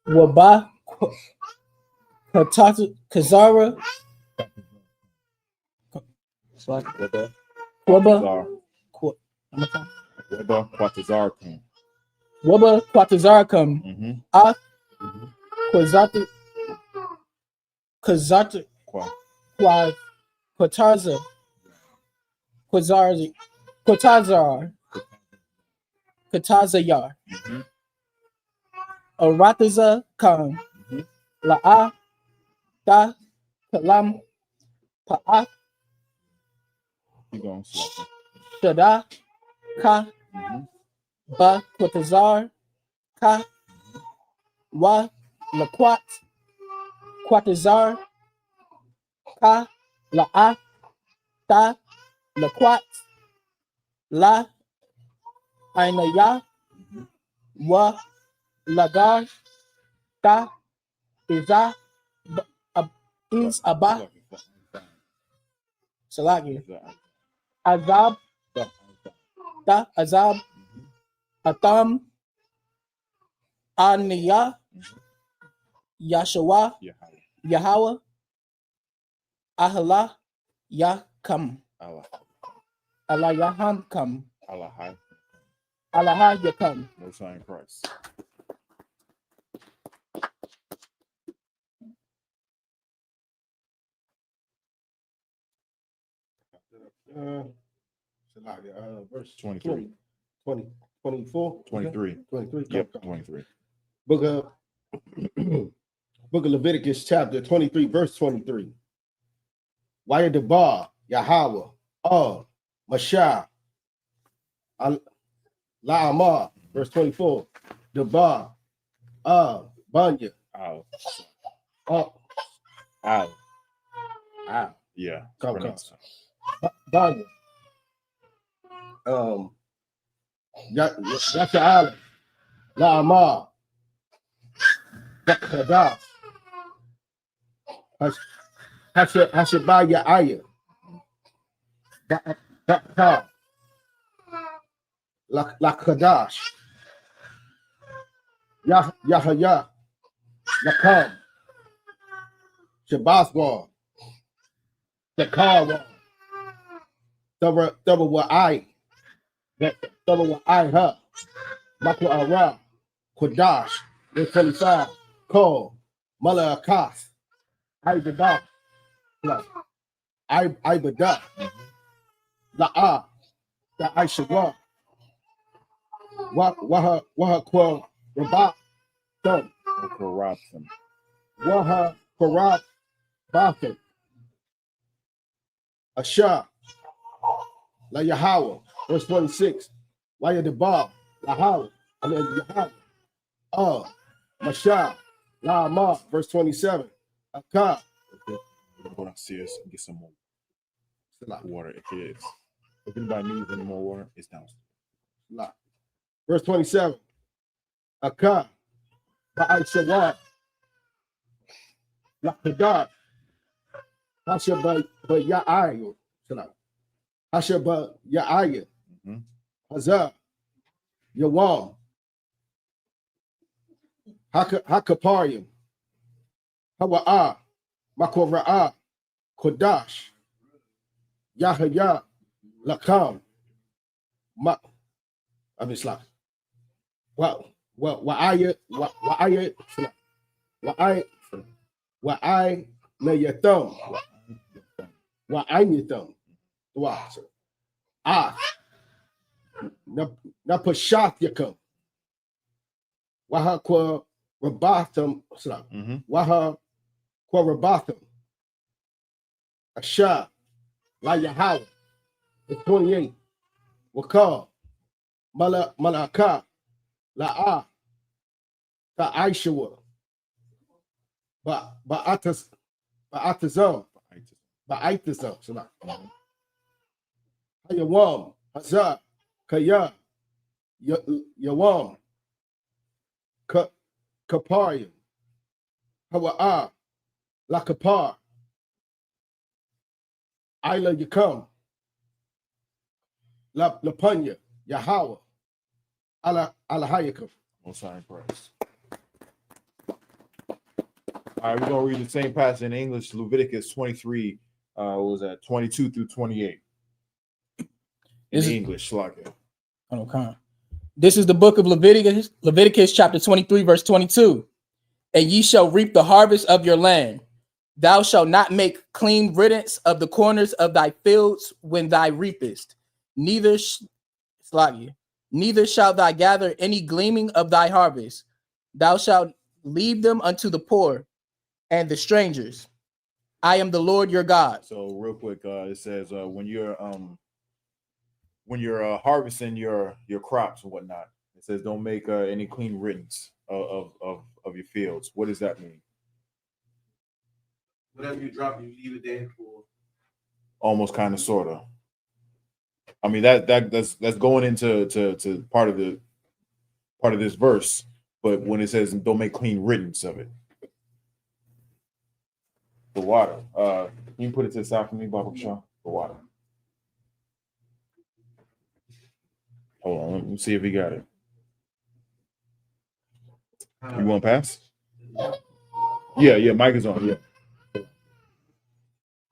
Waba Kazara Waba Quatazarkum. Waba Quatazarkum A Quazata Quataza Quatazayar Arataza Kam La'a Ta Kalam Pa'a Keep going. Shada Ka Ba Quatazar Ka Wa Laquat Quatazar Ka La'a Ta Laquat La Ainaya Wa Lagar Ta Iza Is Abba Salagi Azab Ta Azab Atam Aniya Yashua Yahweh Ahala Yakam Allah. Allah Yaham Kam Allah. Allah Yakam. No sign Christ. Verse 23. 24. 23. 23. Yep, 23. Book of Leviticus, chapter 23, verse 23. Why the bar, Yahweh, Mashah, La'amar, verse 24. The bar, Banya, Ow. Ow. Yeah. Come. Banya. That's the island. La'amar, Kadah, Hashabaya Ayah, Bakar, La Kadash, Yahaya, Lakam, Shabaswar, Dakar, double what I her, Makwa Ara, Kodash, 25, Ko, Mala Akas, Ibada, Ibada, La'a, the Aishagwa, Waha Kwa Rabat, Thumb, Corruption. Waha Korab, Bafin, Asha, La Yahweh, verse 26, Waya the Bob, Yahweh, and then Yahweh, Mashah, La Amar, verse 27, Akar, Go downstairs and get some more water. If anybody needs any more water, it's downstairs. Verse 27, Akar, I.S.U.P.K, La Kadar, Hashabah Ya'ayah, Hashabah Ya'ayah, Hazar, Yawam, Hakaparium, Hawa'ah, Makora'ah, Kodash, Yahaya, Lakam, Wa'ay Nayathum, Wa'aynathum, Napashath Yakam, Waha Kwa Rabatham, Waha Kwa Rabatham, Asha, La Yahweh, 28, Waka, Malaka, La'a, Ta'aishua, Ba'atazam, Ba'aitazam, Hayawam, Hazar, Kaya, Yawam, Kaparium, Hawa'a, Lakapar, Ila Yakam, Lapunya, Yahweh, Alahayakam. Most High in Christ. All right, we're gonna read the same passage in English, Leviticus 23. What was that? 22 through 28. In English, like Okay. This is the book of Leviticus chapter 23, verse 22. And ye shall reap the harvest of your land. Thou shalt not make clean riddance of the corners of thy fields when thou reapest. Neither shalt thou gather any gleaming of thy harvest. Thou shalt leave them unto the poor and the strangers. I am the Lord your God. so. Real quick, it says when you're harvesting your crops and whatnot, it says don't make any clean riddance of your fields. What does that mean? Whatever you drop, you leave it there for. Almost, kind of, sort of. I mean that's going into part of this verse, but when it says don't make clean riddance of it, the water. Can you put it to the side for me, Baba Shaw? The water. Hold on, let me see if he got it. You want to pass? Yeah, mic is on. Yeah.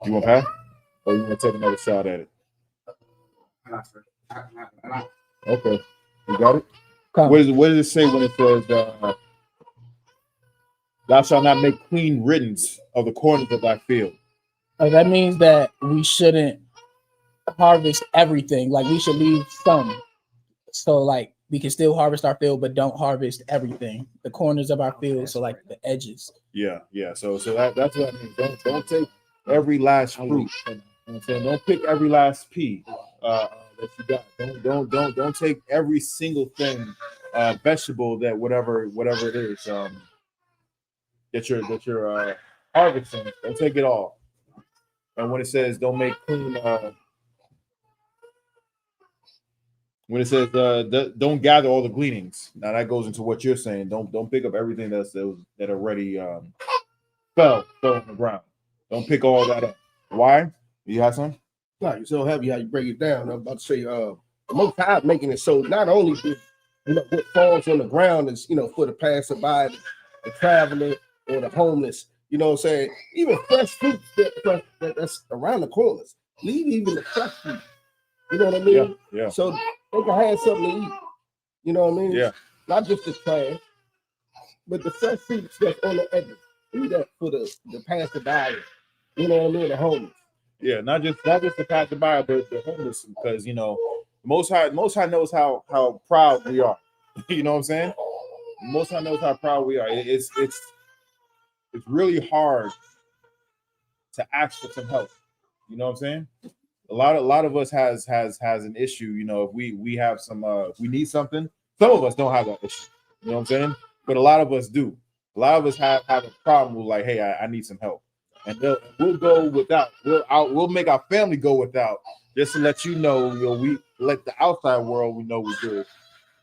You want to pass? Or you want to take another shot at it? Okay. You got it? Come. What does it say when it says, thou shalt not make clean riddance of the corners of thy field? That means that we shouldn't harvest everything. Like we should leave some. So like we can still harvest our field, but don't harvest everything. The corners of our field, so like the edges. Yeah. So that's what I mean. Don't take every last fruit. You know what I'm saying? Don't pick every last pea that you got. Don't take every single thing, vegetable that whatever it is that you're harvesting. Don't take it all. And when it says don't make clean, when it says don't gather all the gleanings, now that goes into what you're saying. Don't pick up everything that already fell on the ground. Don't pick all that up. Why? You have some? No, you're so heavy how you break it down. I'm about to say, the Most High making it so not only what falls on the ground is for the passerby, the traveler, or the homeless. You know what I'm saying? Even fresh fruits that's around the corners. Leave even the fresh fruit. You know what I mean? Yeah. So they can have something to eat. You know what I mean? Yeah. Not just the trash, but the fresh fruits that's on the edges. Leave that for the passerby. You know what I mean? The homeless. Yeah, not just the passerby, but the homeless, because Most High knows how proud we are. You know what I'm saying? Most High knows how proud we are. It's really hard to ask for some help. You know what I'm saying? A lot of us has an issue. If we have some we need something. Some of us don't have that issue. You know what I'm saying? But a lot of us do. A lot of us have a problem with like, hey, I need some help, and we'll go without. We'll make our family go without, just to let we let the outside world we know we're good,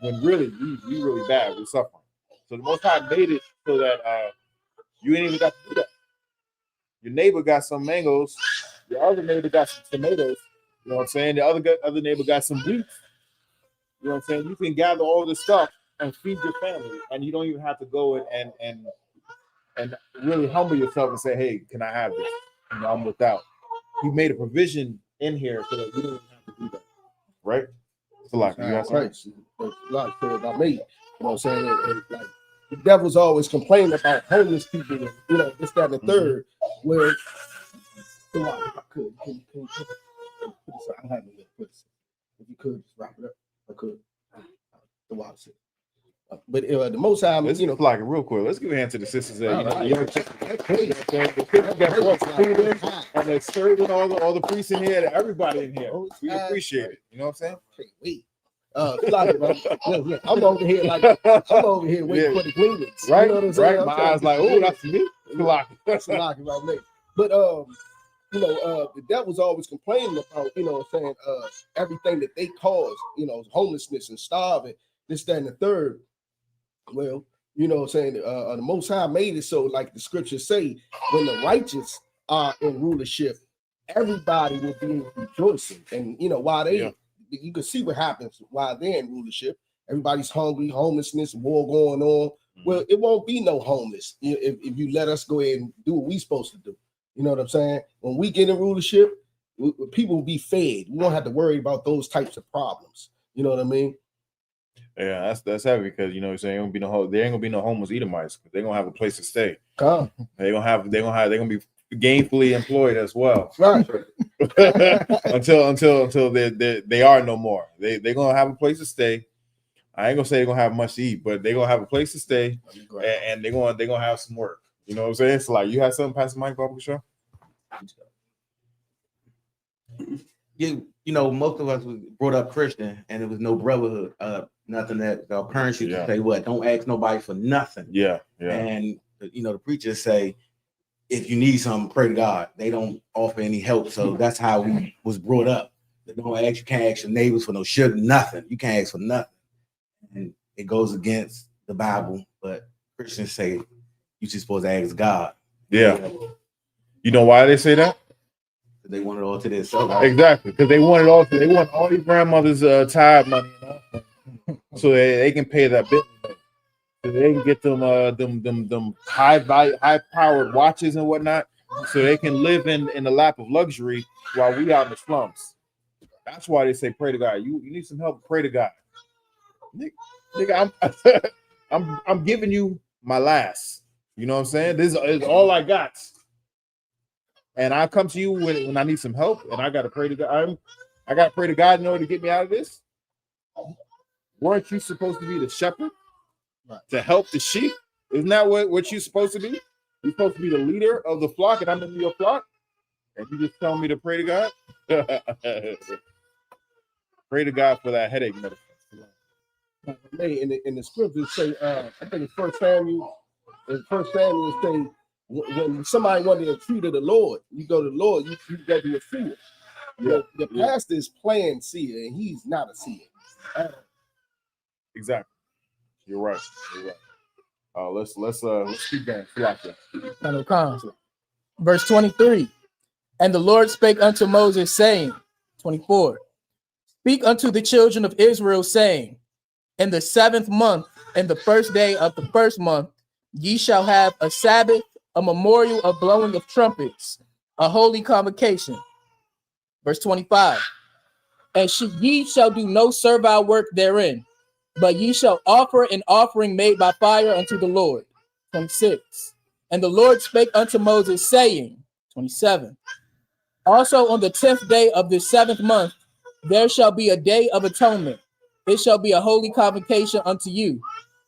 when really we really bad. We're suffering. So the Most High made it so that you ain't even got to do that. Your neighbor got some mangoes. Your other neighbor got some tomatoes. You know what I'm saying? The other neighbor got some wheat. You know what I'm saying? You can gather all this stuff and feed your family, and you don't even have to go and really humble yourself and say, "Hey, can I have this?" I'm without. He made a provision in here so that we don't even have to do that, right? It's a lot. You got something? There's a lot said about me. You know what I'm saying? And like the devil's always complaining about homeless people, and, this, that, and the third. Where I could, can you put this? I don't have no put this. If you could just wrap it up, I could. The water said. But the Most High, Let's you know, like it real quick. Let's give a hand to the sisters there. You know, All the young chicks. The sisters got brought the food in, and they're serving all the priests in here, and everybody in here. We appreciate it. You know what I'm saying? wait. Like, look, I'm over here waiting for the cleanings. Right, You know what I'm saying? right. I'm My trying eyes to like, get oh, the that's me. That's a lock right there. But you know, the devil's always complaining about, you know, saying everything that they cause, you know, homelessness and starving, this, that, and the third. Well, you know, saying the Most High made it so, like the scriptures say, when the righteous are in rulership, everybody will be rejoicing. And you know, while they, you can see what happens while they're in rulership. Everybody's hungry, homelessness, war going on. Well, it won't be no homeless if you let us go ahead and do what we supposed to do. You know what I'm saying? When we get in rulership, people will be fed. We won't have to worry about those types of problems. You know what I mean? Yeah, that's heavy because you know what I'm saying, there ain't gonna be no homeless Edomites because they're gonna have a place to stay. Come. They're gonna be gainfully employed as well. Right. until they are no more. They're gonna have a place to stay. I ain't gonna say they're gonna have much to eat, but they're gonna have a place to stay, and they're gonna have some work. You know what I'm saying? So like, you have something, Pastor Mike Barbara Show? You know, most of us was brought up Christian, and it was no brotherhood, nothing that our parents used to say, what, don't ask nobody for nothing. Yeah. And you know, the preachers say, if you need something, pray to God. They don't offer any help. So that's how we was brought up. They don't ask, you can't ask your neighbors for no sugar, nothing. You can't ask for nothing. And it goes against the Bible, but Christians say you're just supposed to ask God. Yeah. You know why they say that? They want it all to themselves. Exactly, because they want it all. They want all these grandmothers' tithe money, you know, so they can pay that bit. So they can get them high powered watches and whatnot, so they can live in the lap of luxury while we out in the slums. That's why they say pray to God. You need some help, pray to God. Nigga, I'm giving you my last. You know what I'm saying? This is all I got. And I come to you when I need some help, and I gotta pray to God. I gotta pray to God in order to get me out of this. Weren't you supposed to be the shepherd to help the sheep? Isn't that what you're supposed to be? You're supposed to be the leader of the flock, and I'm in your flock, and you just tell me to pray to God. Pray to God for that headache medicine. In the scriptures say, I think it's First Samuel. In First Samuel say, when somebody wanted to treat of the Lord, you go to the Lord, you go to your seer. The pastor is playing seer, and he's not a seer. Exactly. You're right. Let's keep going. Verse 23. And the Lord spake unto Moses, saying, 24. Speak unto the children of Israel, saying, in the 7th month, in the 1st day of the 1st month, ye shall have a Sabbath, a memorial of blowing of trumpets, a holy convocation. Verse 25. And ye shall do no servile work therein, but ye shall offer an offering made by fire unto the Lord. 26. And the Lord spake unto Moses, saying, 27. Also on the 10th day of the 7th month, there shall be a day of atonement. It shall be a holy convocation unto you,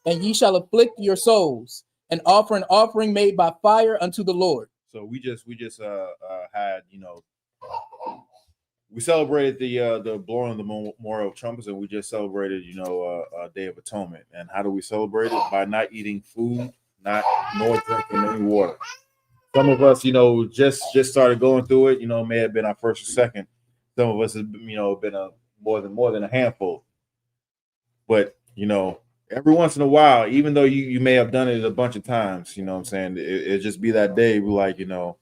and ye shall afflict your souls, and offer an offering made by fire unto the Lord. So we just had, you know, we celebrated the blowing of the memorial of trumpets, and we just celebrated, you know, a Day of Atonement. And how do we celebrate it? By not eating food, nor drinking any water. Some of us, you know, just started going through it. You know, may have been our first or second. Some of us have, you know, been more than a handful. But you know, every once in a while, even though you may have done it a bunch of times, you know what I'm saying, it just be that day, we like, you know,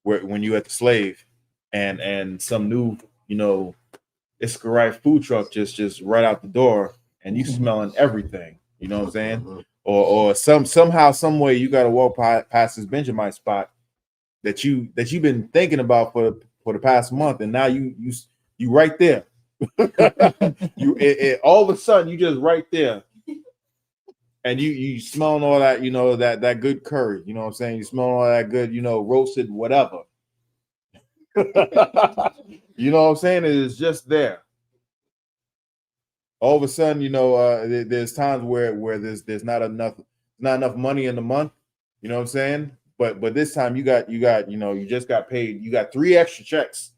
when you at the slave and some new, you know, Israelite food truck just right out the door, and you smelling everything, you know what I'm saying, or somehow, some way, you got to walk past this Benjamin spot that you've been thinking about for the past month, and now you right there. All of a sudden you just right there, and you smelling all that, you know, that good curry, you know what I'm saying, you smelling all that good, you know, roasted whatever. You know what I'm saying, it is just there. all of a sudden, there's times where there's not enough money in the month. You know what I'm saying? But this time you just got paid. You got 3 extra checks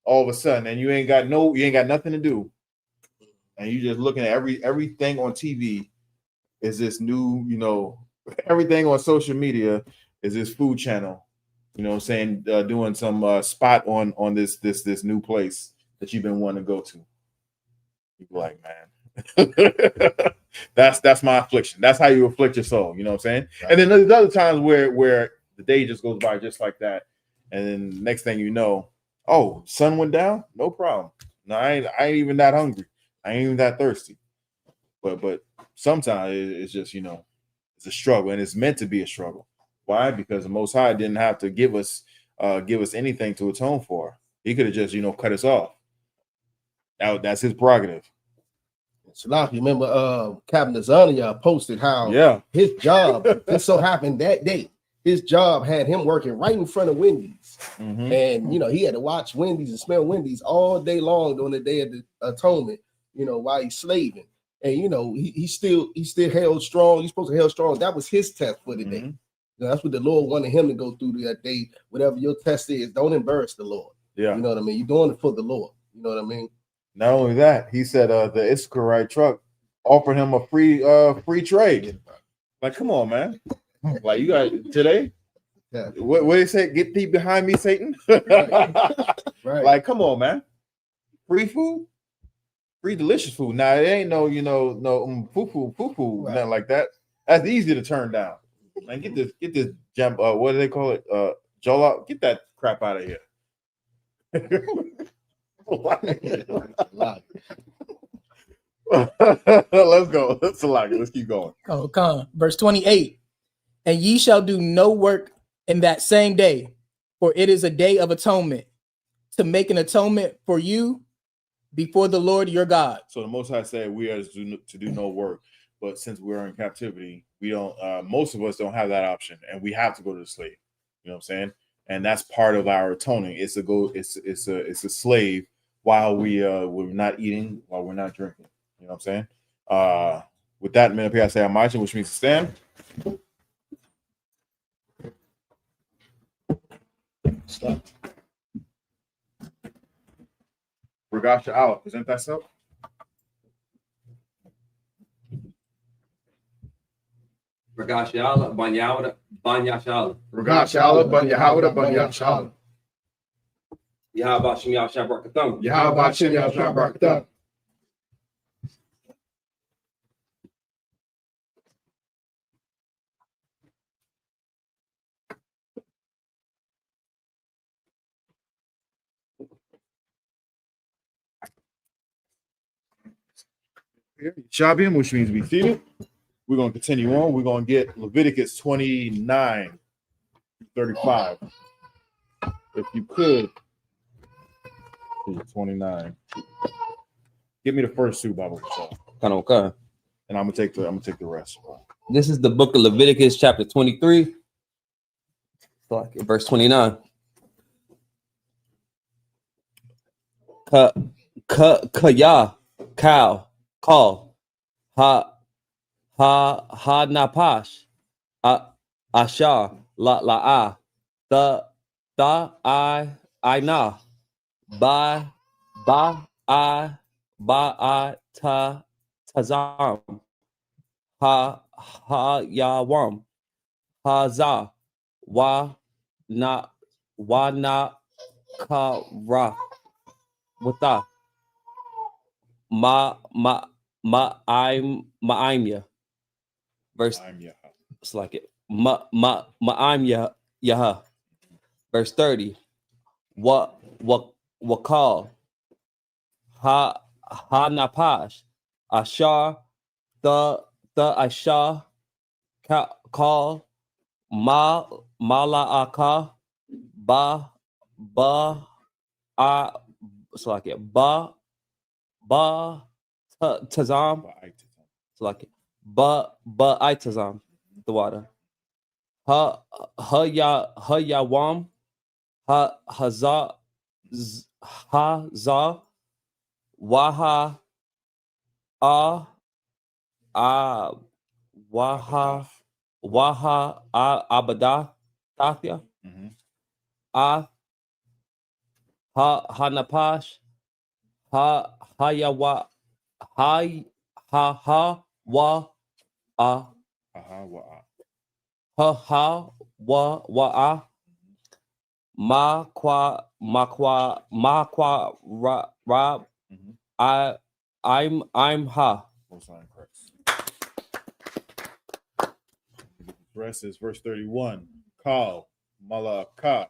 all of a sudden, and you ain't got nothing to do, and you just looking at everything on TV is this new, everything on social media is this food channel. You know what I'm saying? Doing some spot on this new place that you've been wanting to go to. You're like, man, that's my affliction. That's how you afflict your soul. You know what I'm saying? Right. And then there's other times where the day just goes by just like that, and then next thing you know, oh, sun went down. No problem. No, I ain't even that hungry. I ain't even that thirsty. But sometimes it's just it's a struggle, and it's meant to be a struggle. Why? Because the Most High didn't have to give us anything to atone for. He could have just cut us off. That's his prerogative. SHALAM, you remember Captain Azania posted how his job just so happened that day. His job had him working right in front of Wendy's. Mm-hmm. And he had to watch Wendy's and smell Wendy's all day long during the Day of the Atonement, while he's slaving. And he still held strong. He's supposed to held strong. That was his test for the day. Mm-hmm. That's what the Lord wanted him to go through that day. Whatever your test is, don't embarrass the Lord. Yeah. You know what I mean? You're doing it for the Lord. You know what I mean? Not only that, he said the Israelite truck offered him a free trade. Like, come on, man. Like, you got today? Yeah. What they say? Get thee behind me, Satan. Right. Like, come on, man. Free food, free delicious food. Now it ain't no foo Right. nothing like that. That's easy to turn down. Man, get this jump. What do they call it? Jola. Get that crap out of here. Let's go. That's a lot. Let's keep going. Oh, come. Verse 28. And ye shall do no work in that same day, for it is a day of atonement, to make an atonement for you before the Lord your God. So the Most High said we are to do no work, but since we're in captivity, we don't. Most of us don't have that option, and we have to go to the slave. You know what I'm saying? And that's part of our atoning. It's a slave while we're not eating, while we're not drinking. You know what I'm saying? With that, man, up here I say Amacha, which means to stand. Stop. Regasha out. Present thyself. Regashala, Banyawada, Banyashala. Regashala, Banyahawada, Banyashala. Yahabashim Yashabrakatan. Yahabashim Yashabrakatan. Shabim, which means be seated. We're going to continue on. We're going to get Leviticus 29 35. If you could, 29. Give me the first 2, Bible. Okay. And I'm gonna take the rest. This is the book of Leviticus, chapter 23, verse 29. Kaya, cow, call, ha napash, ashar, la the I na, ba I tazam, ha yawam, ha za, wa na kara, wata, ma'imya. Verse, it's like it. Ma'imya yaha. Verse 30. What call? Ha napash. Ashar the ashar call mala'aka ba it's like it. Ba tazam. It's like it. Ba I tazam. The water. Ha yawam. Ha za waha Ah, ah, Waha, Abadah, Tathia, Mhm. Ah, Hanapash, Hayawa, Wa, Ah, Aha, wa. Wa, Rab, Mhm. I'm Ha. Most High in Christ. The rest is verse 31. Kal, Malaka,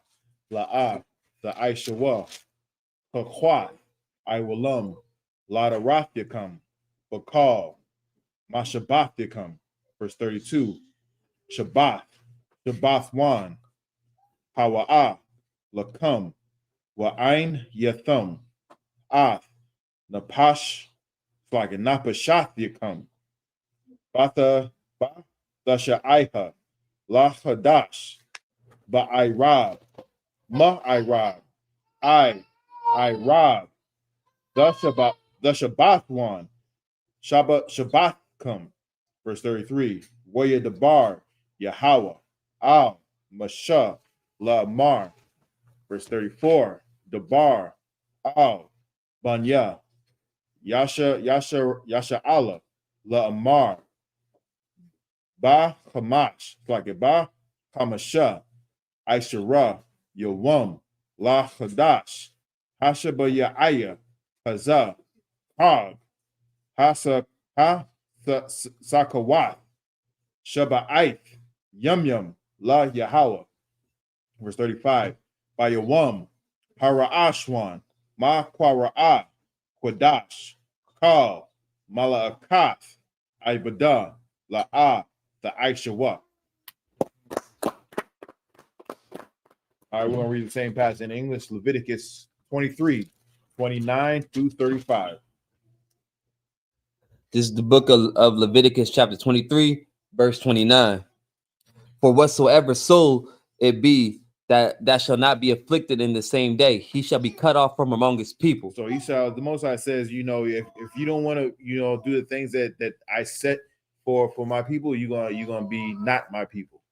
La'a, the Aishawa, Hakwa, Iwalum, Ladarathicum, Bakal, Mashabathicum. Verse 32. Shabbath, Shabbathwan, Hawa'a, Lakum, Wa'ain Yathum, Ath, Napash, Flagging, Napashathicum, Batha, Ba, Dashaiha, Lahadash, Ba'irab, Ma'irab, I Rob, the Shabbat one, Shabbat come. Verse 33. Warrior Debar, Yahweh, Al, Masha, La Mar. Verse 34. Debar, Al, Banya, Yasha Allah, La Amar, Ba Hamash, like it Ba Hamasha, Aishara, Yawam, La Hadash, Hashaba Ya'aya, Hazah, Hag, Hasa, Ha, Sakawat, Shaba'ith, Yum, La Yahweh. Verse 35. By Yawam, Hara'ashwan, Ma Kwara'a, Kwadash, Kal, Mala'akath, Ibadah, La'ah, the Aishawa. All right, we're going to read the same passage in English, Leviticus 23, 29 through 35. This is the book of Leviticus, chapter 23, verse 29. For whatsoever soul it be that shall not be afflicted in the same day, he shall be cut off from among his people. So he shall, the Most High says, if you don't want to, do the things that I set for my people, you're gonna be not my people.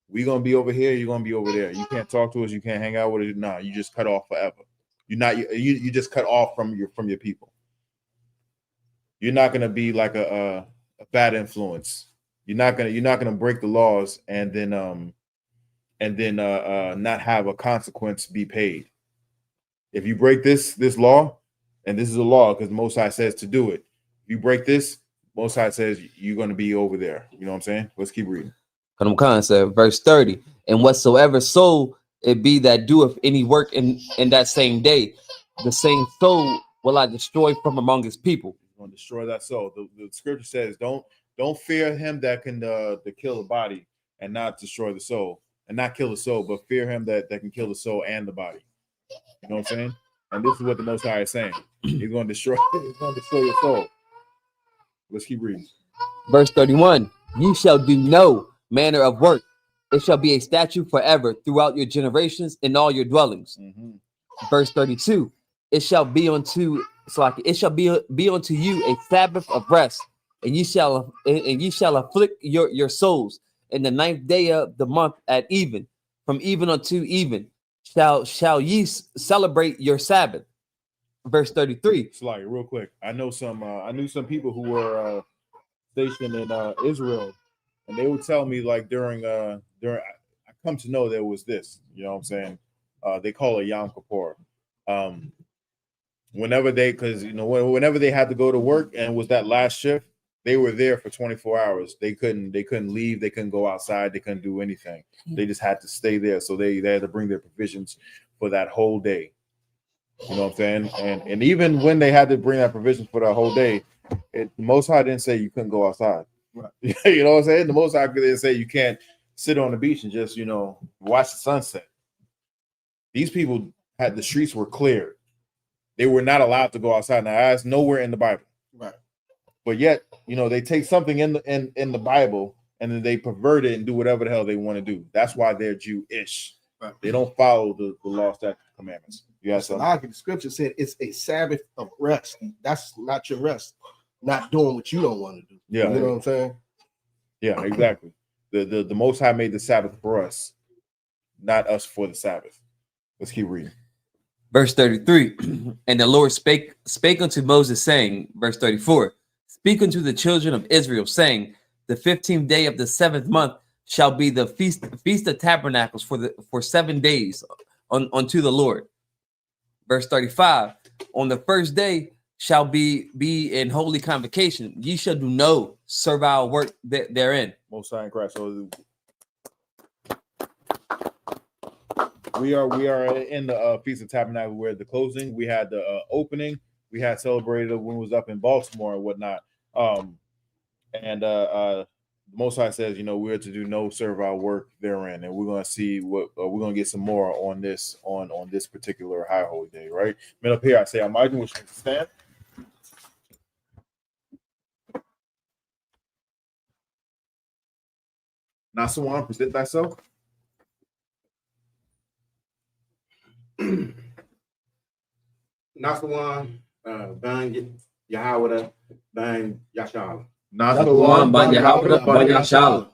We're gonna be over here, you're gonna be over there. You can't talk to us, you can't hang out with us. Nah, you just cut off forever. You just cut off from your people. You're not gonna be like a bad influence. You're not gonna break the laws and then not have a consequence be paid. If you break this law, and this is a law because Most High says to do it. If you break this, Most High says you're going to be over there. You know what I'm saying? Let's keep reading. Concept, verse 30. And whatsoever soul it be that doeth any work in that same day, the same soul will I destroy from among his people. He's going to destroy that soul. The scripture says, don't fear him that can to kill the body and not destroy the soul, and not kill the soul, but fear him that can kill the soul and the body. You know what I'm saying? And this is what the Most High is saying. He's going to destroy your soul. Let's keep reading. Verse 31. Ye shall do no manner of work. It shall be a statute forever throughout your generations in all your dwellings. Mm-hmm. Verse 32. It shall be unto you a Sabbath of rest, and ye shall afflict your souls in the 9th day of the month at even, from even unto even shall ye celebrate your Sabbath. Verse 33. Like real quick, I knew some people who were stationed in Israel, and they would tell me like during I come to know there was this, you know what I'm saying? They call it Yom Kippur. Whenever they had to go to work and it was that last shift, they were there for 24 hours. They couldn't leave, they couldn't go outside, they couldn't do anything. They just had to stay there. So they had to bring their provisions for that whole day. You know what I'm saying? And even when they had to bring that provision for that whole day, the Most High didn't say you couldn't go outside. Right. You know what I'm saying? The Most High didn't say you can't sit on the beach and just, watch the sunset. These people the streets were cleared. They were not allowed to go outside. Now, that's nowhere in the Bible. Right. But yet, they take something in the Bible and then they pervert it and do whatever the hell they want to do. That's why they're Jewish. Right. They don't follow the law, statutes, commandments. You have something. The scripture said it's a Sabbath of rest. That's not your rest. not doing what you don't want to do. Yeah. You know what I'm saying? Yeah, exactly. The Most High made the Sabbath for us, not us for the Sabbath. Let's keep reading. Verse 33. And the Lord spake unto Moses, saying, verse 34, speak unto the children of Israel, saying, the 15th day of the 7th month shall be the feast of tabernacles for 7 days unto the Lord. Verse 35. On the first day shall be in holy convocation. Ye shall do no servile work therein. Most High in Christ. So we are in the Feast of Tabernacle. We're at the closing. We had the opening. We had celebrated when it was up in Baltimore and whatnot. The Most High says, we're to do no servile work therein, and we're going to see what we're going to get some more on this on this particular high holy day, right? Man, up here I say, I'm which means stand. Not someone present thyself. Nasawan, Ban Yahweh, Ban Yashala. Not Shalom, ban Yahweh, ban Yashala.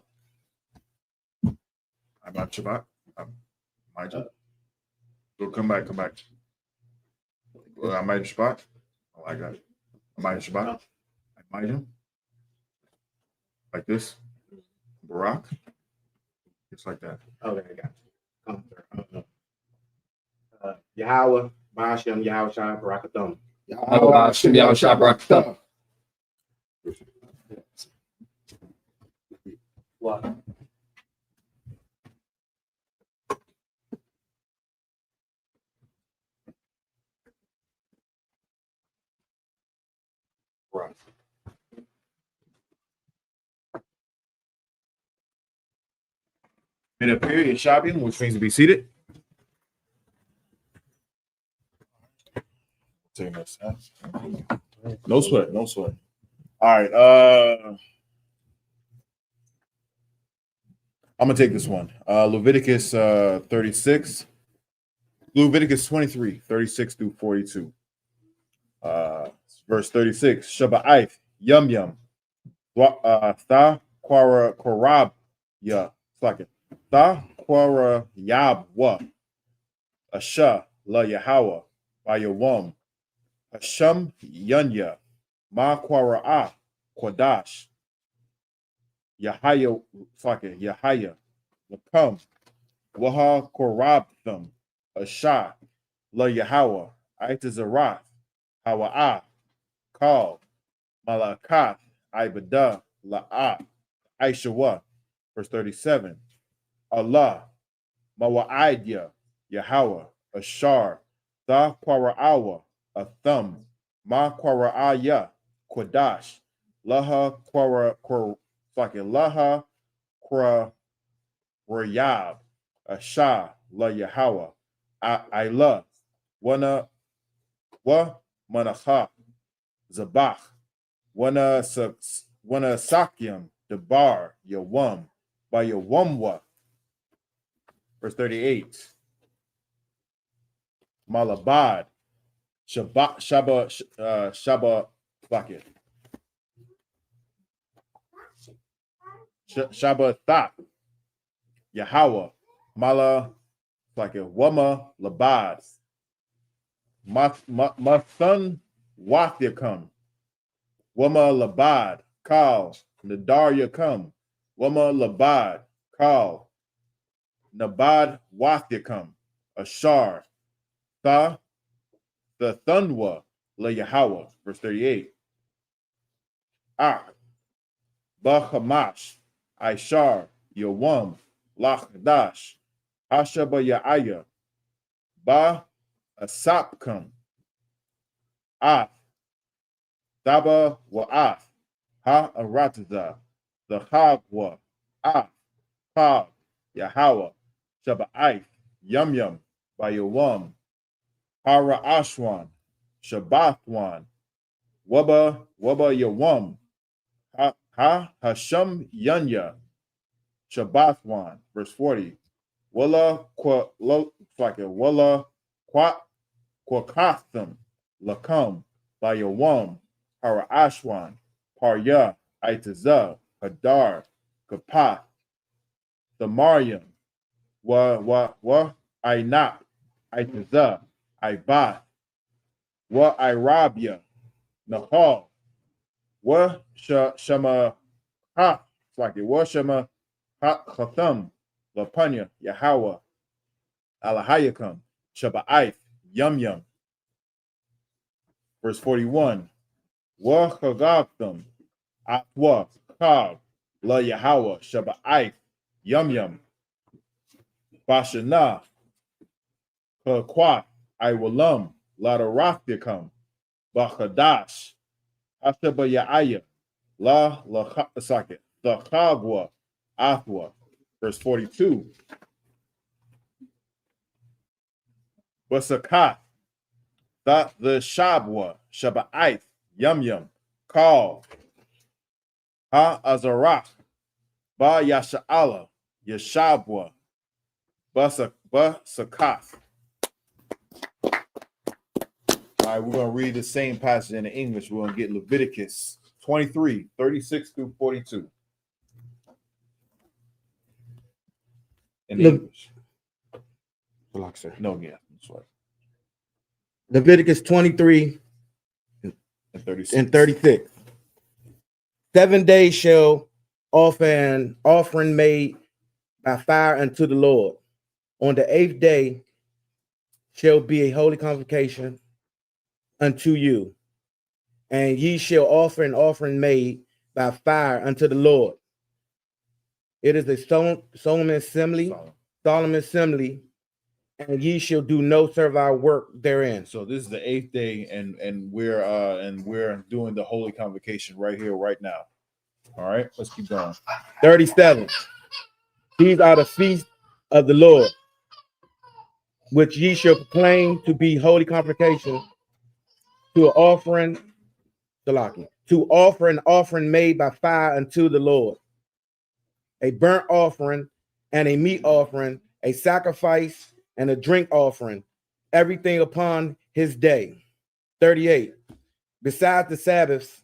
I'm not Shabbat. Come back. Well, I might Shabbat. Oh, I got it. I might Shabbat. I might him. Like this. Barak. Just like that. Okay, I got you. Yahweh, Ba'ashem, Yahweh Shai, Barakatham. Yahweh Shem Yahweh Shai Barakatah. What? Right. In a period, Shabim, which means to be seated. No sweat. All right. I'm gonna take this one. Leviticus 36. Leviticus 23, 36 through 42. Verse 36. Shaba'ith, yum. Tha quara korab ya. Second. Tha quara yab wa. Asha la Yahweh by Yawam. Hasham Yunya, Ma Quara Quadash, Yahaya, Lakam, Waha Korabtham, Asha, La Yahweh, Itazarath, Hawa'a, Kal, Malakath, Ibada, La'at, Aishawa, verse 37. Allah, Mawa'idya, Yahweh, Ashar, Tha Quara'awa, a thumb, ma quara'aya, quadash, laha quarayab, asha, la Yahweh, Ila, wana manacha, zabach, wana sakyam, debar, yawam, by yawamwa, verse 38. Malabad, Shaba bucket. Shaba thak. Yahweh. Mala bucket. Wama labad. Mathan wathyakum. Wama labad. Kal. Nadar yakum. Wama labad. Kal. Nabad wathyakum. Ashar. Tha. The Thunwa, La Yahweh, verse 38. Ak, Bahamash, Aishar, Yawam, Lachdash, Hashaba Ya'aya, Ba Asapkam, Af, Thaba Wa'af, Ha Arataza, the Hagwa, Af, Kab, Yahweh, Shaba'ith, Yum, by Yawam, Hara Ashwan, Shabbathwan, Waba Yawam, Hasham Yunya, Shabbathwan, verse 40. Walla Quakatham, Lakam, by Yawam, Para Ashwan, Parya, Itazah, Hadar, Kapath, Thamarium, Wa, Ainap, Itazah, Ibath, Wa Irabia, Nahal, Wa Shama Ha, it's like it was Shama Ha Chatham, Lapanya, Yahweh, Alahayakam, Shaba'ith, Yum. Verse 41. Wa Chagavtam, Atwa, Kav, La Yahweh, Shaba'ith, Yum. Bashana, Kakwat, Iwalam, La Rafikam, Bachadash, Ashaba Yaaya, La Saket, the Chagwa, Athwa. Verse 42. Basakat, the Shabwa, Shaba'ith, Yum, Call, Ha Azarach, Ba Yasha'ala, Yashabwa, Basakath. All right, we're going to read the same passage in the English. We're going to get Leviticus 23, 36 through 42. In English. No, yeah. That's right. Leviticus 23 And 36. and 36. 7 days shall offer an offering made by fire unto the Lord. On the 8th day shall be a holy convocation unto you, and ye shall offer an offering made by fire unto the Lord. It is a solemn assembly, and ye shall do no servile work therein. So this is the 8th day, and we're doing the holy convocation right here, right now. All right, let's keep going. 37. These are the feasts of the Lord, which ye shall proclaim to be holy convocation, to offer an offering made by fire unto the Lord, a burnt offering and a meat offering, a sacrifice and a drink offering, everything upon his day. 38. Besides the Sabbaths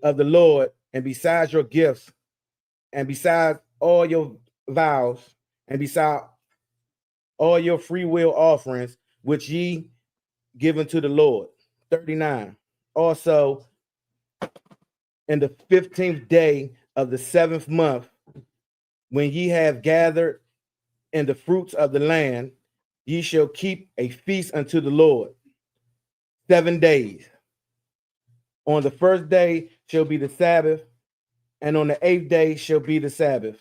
of the Lord, and besides your gifts, and besides all your vows, and besides all your free will offerings, which ye give unto the Lord. 39. Also, in the 15th day of the 7th month, when ye have gathered in the fruits of the land, ye shall keep a feast unto the Lord 7 days. On the 1st day shall be the Sabbath, and on the 8th day shall be the Sabbath.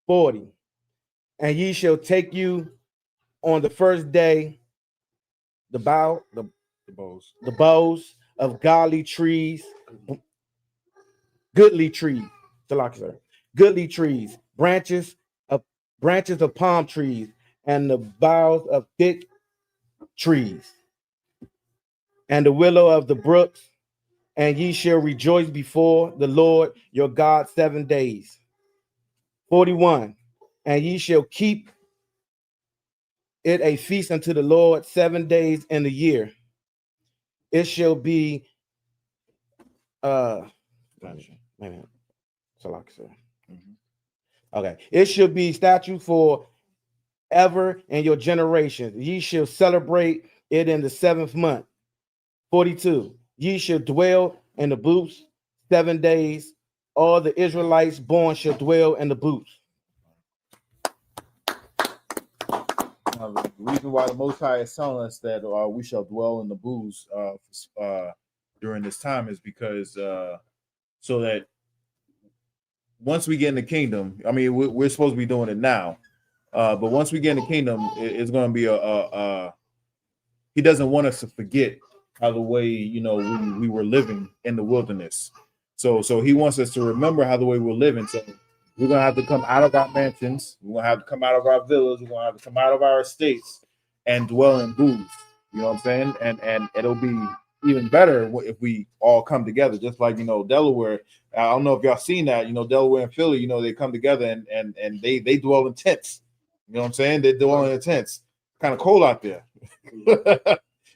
40. And ye shall take you on the 1st day the boughs of goodly trees, branches of palm trees, and the boughs of thick trees, and the willow of the brooks, and ye shall rejoice before the Lord your God 7 days. 41. And ye shall keep it a feast unto the Lord 7 days in the year. It shall be okay. It shall be statute for ever in your generations. Ye shall celebrate it in the 7th month. 42. Ye shall dwell in the booths 7 days. All the Israelites born shall dwell in the booths. Now, the reason why the Most High is telling us that we shall dwell in the booths during this time is because so that once we get in the kingdom, I mean, we're supposed to be doing it now, but once we get in the kingdom, it's going to be he doesn't want us to forget how the way we were living in the wilderness. So he wants us to remember how the way we're living. So we're gonna have to come out of our mansions. We're gonna have to come out of our villas. We're gonna have to come out of our estates and dwell in booths. You know what I'm saying? And it'll be even better if we all come together, just like Delaware. I don't know if y'all seen that. Delaware and Philly. They come together and they dwell in tents. You know what I'm saying? They dwell in tents. Kind of cold out there.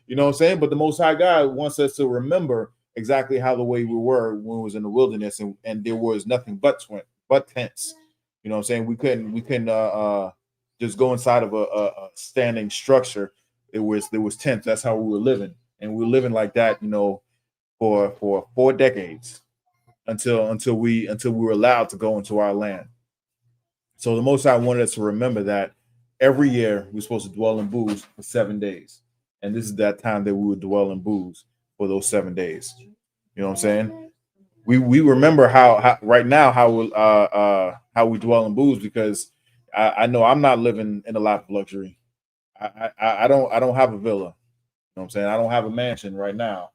You know what I'm saying? But the Most High God wants us to remember exactly how the way we were when we was in the wilderness, and there was nothing but tents. You know what I'm saying? We couldn't just go inside of a standing structure. There was tents. That's how we were living, and we were living like that, you know, for 4 decades until we were allowed to go into our land. So the Most High wanted us to remember that every year we're supposed to dwell in booths for 7 days, and this is that time that we would dwell in booths for those 7 days. You know what I'm saying? We remember how right now how we dwell in booths, because I know I'm not living in a lot of luxury. I don't have a villa. You know what I'm saying? I don't have a mansion right now.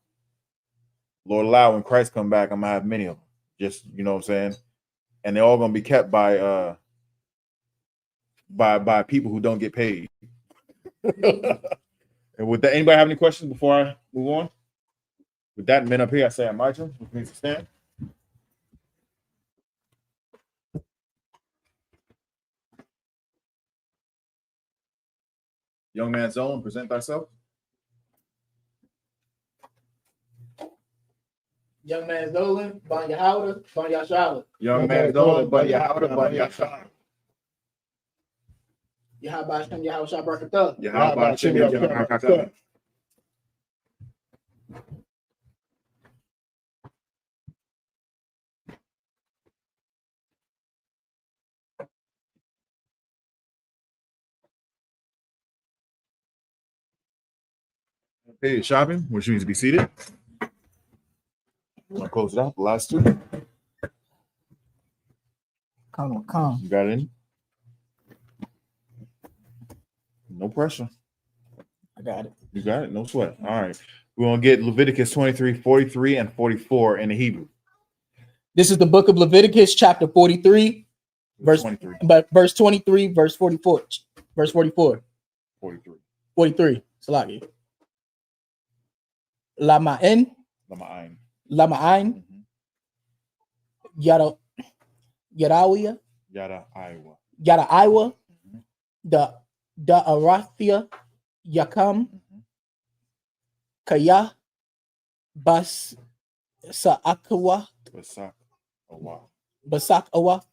Lord allow, when Christ come back, I'm gonna have many of them. Just, you know what I'm saying? And they're all gonna be kept by people who don't get paid. And with that, anybody have any questions before I move on? With that, men up here, I say I'm Michael, which means to stand. Young man Zone, present thyself. Young man Zolan, Ban Yahanna, Ban Yashala. Young man Zone, but Yahanna, but Yahanna. Yahabba Shem Yahusha Barakatah. Yahanna, Shem Yahanna. Hey, shopping, which means to be seated. I'll close it out. The last two. Come. You got any? No pressure. I got it. You got it. No sweat. All right. We're going to get Leviticus 23, 43, and 44 in the Hebrew. This is the book of Leviticus, chapter 43, verse 23. But verse 23, verse 44, verse 44. 43. 43. Salaki. Lama'in, Lama'ain. Lama'in, Yada, Yadawiya, Yada, Iowa. Yada, Iowa, the Arathia, Yakam, Kaya, Bas, Sa'akawa, Basak, Awa. Basak Awa,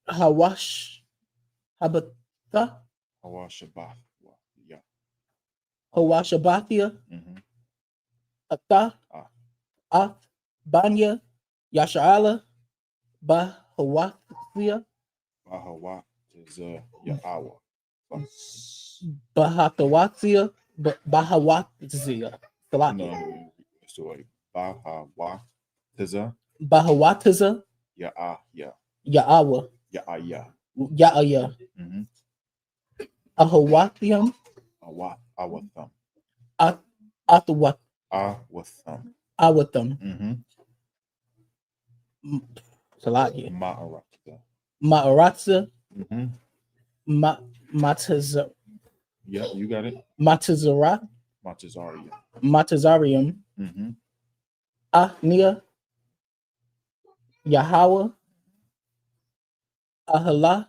Hawash, Habata, Awa Shabbat. Yeah. Hawashabathia, Ata, Ath, Banya, Yasha'ala, Bahawathia, Bahawa is Yahweh. Bahatawathia, Bahawathia, Salaki, No, sorry. Bahawa Tiza. Bahawatiza, Yeah. Ya'awa, Yeah. Ya'aya, Ahawathium, Awatham. Athawat, Awatham. Awatham, Salaki, Ma'aratha. Ma'aratza, Mataza, Yeah, you got it. Matazara, Matazaria. Matazarium, Ahnia, Yahweh, Ahala,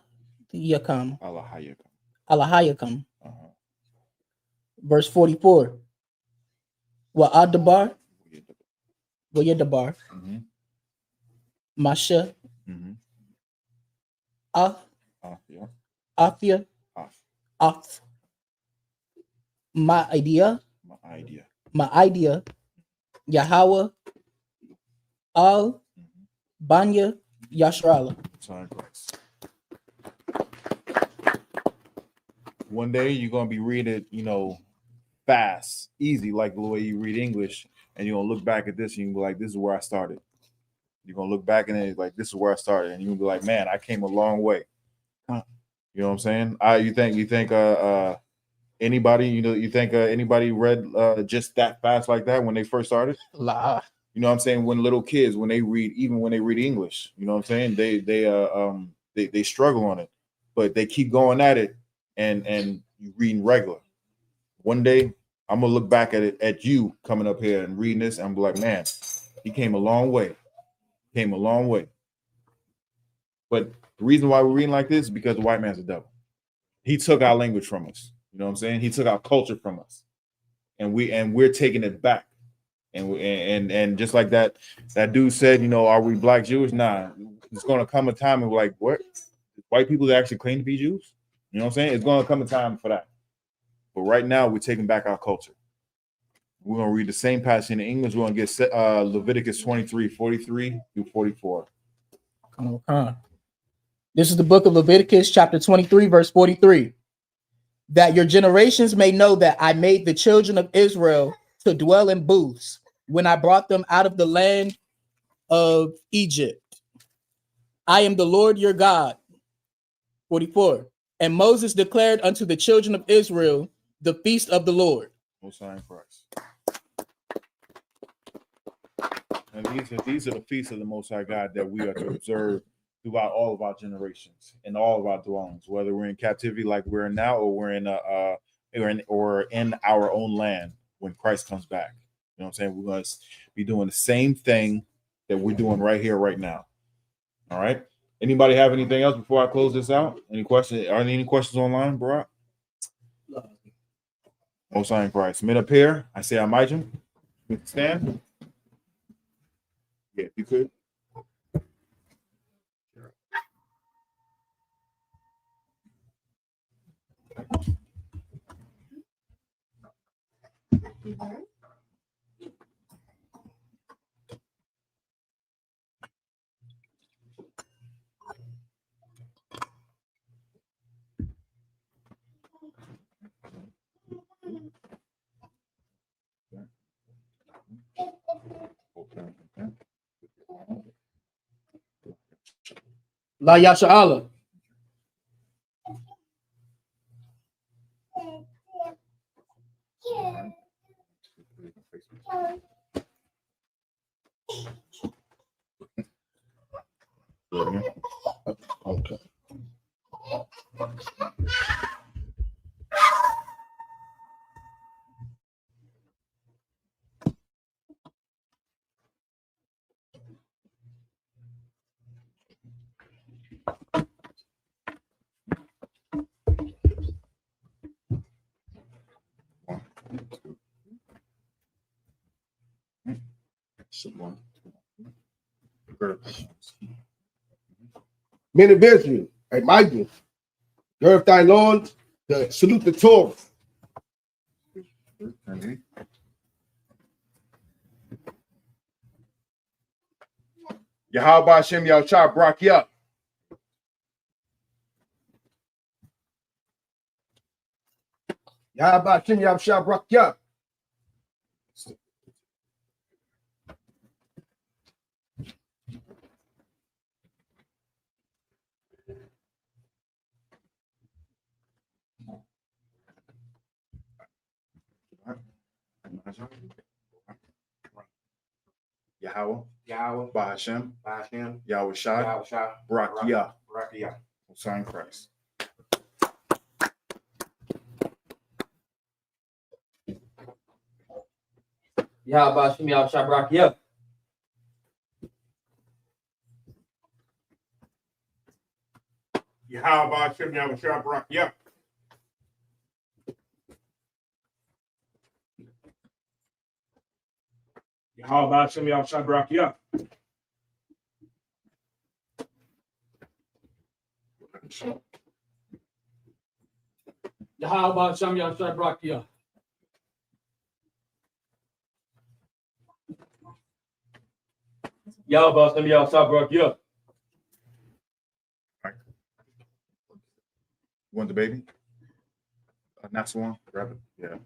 Yakam, Alahayakam. Verse 44. Wa'adabar, Wayadabar, Masha, Athia, Ath, my idea, Yahweh, Al, Banya, Yashrala. One day you're gonna be reading it, fast, easy, like the way you read English, and you're gonna look back at this and you'll be like, this is where I started. You're gonna look back and it's like, this is where I started, and you'll be like, man, I came a long way. You know what I'm saying? You think anybody, you think anybody read just that fast like that when they first started? La. You know what I'm saying? When little kids, when they read English, you know what I'm saying? They struggle on it, but they keep going at it and you reading regular. One day I'm gonna look back at you coming up here and reading this, and I'm like, man, he came a long way. But the reason why we're reading like this is because the white man's the devil. He took our language from us. You know what I'm saying? He took our culture from us, and we're taking it back. And just like that dude said, you know, are we black Jewish? Nah, it's gonna come a time of like, what, white people that actually claim to be Jews? You know what I'm saying? It's gonna come a time for that. But right now, we're taking back our culture. We're gonna read the same passage in English. We're gonna get Leviticus 23, 43 through 44. Come on. This is the book of Leviticus, chapter 23, verse 43. That your generations may know that I made the children of Israel to dwell in booths when I brought them out of the land of Egypt. I am the Lord your God. 44. And Moses declared unto the children of Israel the feast of the Lord. Most High in Christ. And these are the feasts of the Most High God that we are to observe throughout all of our generations and all of our dwellings, whether we're in captivity like we're in now, or we're in our own land when Christ comes back. You know what I'm saying? We're going to be doing the same thing that we're doing right here, right now. All right. Anybody have anything else before I close this out? Any questions? Are there any questions online, bro? Most High in Christ. Men up here, I say Amijam. Stand. Yeah, you could. La Yasha Allah. Okay. Men of Israel, hey, Michael, gird thy loins, to salute the Torah. Yahweh Hashem Yahushua Barak Yah. Yahweh Hashem Yahushua Barak Yah. Yahweh, Yahweh, Bahashem, Hashem, Yahushua, Yahushua, Barak Yah. Rakia. Most High in Christ. Yahweh Hashem Yahushua Barak Yah. Yahweh Hashem Yahushua Barak Yah. Yahweh Hashem Yahushua Barak Yah. Yahweh Hashem Yahushua Barak Yah. Yahweh Hashem Yahushua Barak Yah. You want the baby? Next one. Grab it. Yeah.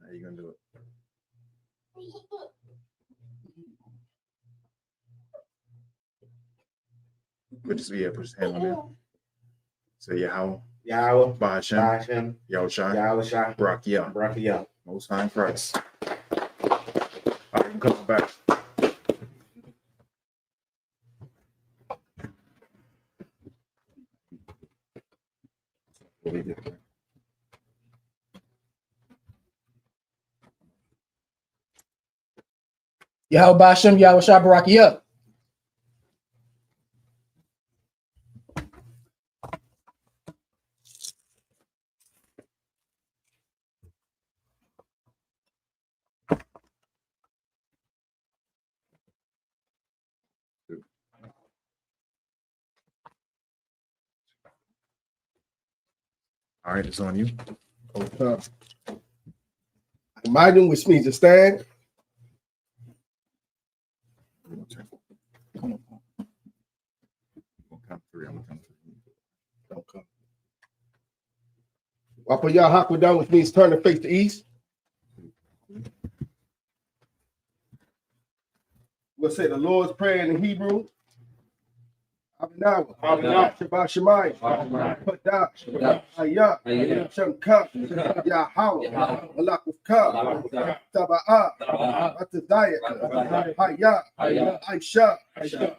How you gonna do it? Put his hand on there. Say Yahweh. Yahweh, Bahashem. Hashem, Yahushua. Yahushua, Barak Yah. Rakia. Most High in Christ. All right, I'm coming back. Yahweh Hashem Yahushua Barak Yah. All right, it's on you. Imagine which means to stand. Come on. I'm gonna count three. I'm gonna count three. Don't come. Wapa Yahanna down, which means turn to face the east. We'll say the Lord's Prayer in Hebrew. Abinawa, Shabbat Shemayim, Padash, Ayah, Shamka, Yahawah, Malakufka, Taba'ah, Atadayah, Hayah, Aisha,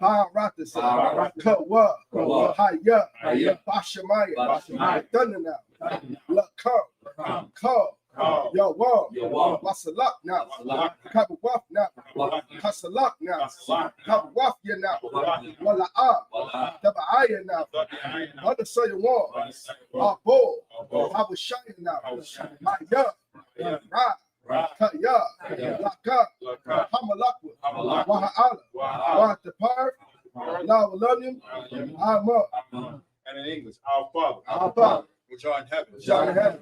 Ba'aratasa, Kawa, Hayah, Bashamayah, Thundernow, Lakam, Kaw, Yawam, Wasalak now, Kabawaf now, Kasalak now, Kabawaf ya now, Wala'ah, Taba'ayah now, Mother Soya Wam, Abo, Abashaya now, Maya, Ra, Kaya, Laka, Hamalakwa, Waha'ala, Wahatapar, Lawalunium, Amma. And in English, our Father, which art in heaven,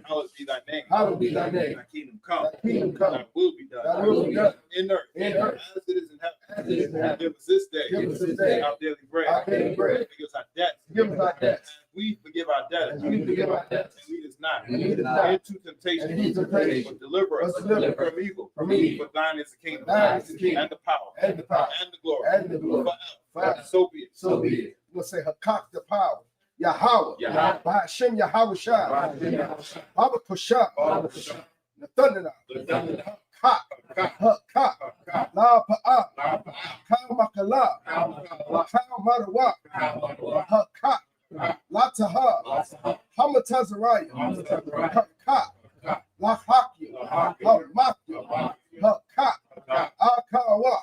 hallowed be thy name. Hallowed be thy name. Thy kingdom come. Thy will be done. Thy will be done. In earth. As it is in heaven. Give us this day. Our daily bread. Forgive us our debts. We forgive our debtors. And lead us not into temptation. But deliver us from evil. For thine is the kingdom. And the power. And the glory. Forever. So be it. We'll say Hakak the power. Yahweh, Ba'ashem Yahweh Shah, Baba Kusha, the thunder, Hakak, La Pa'a, Kal Makala, Kal Marawa, Hakak, La Taha, Hamatazariah, Hakak, La Hakia, Hamakia, Hakak, Akawa,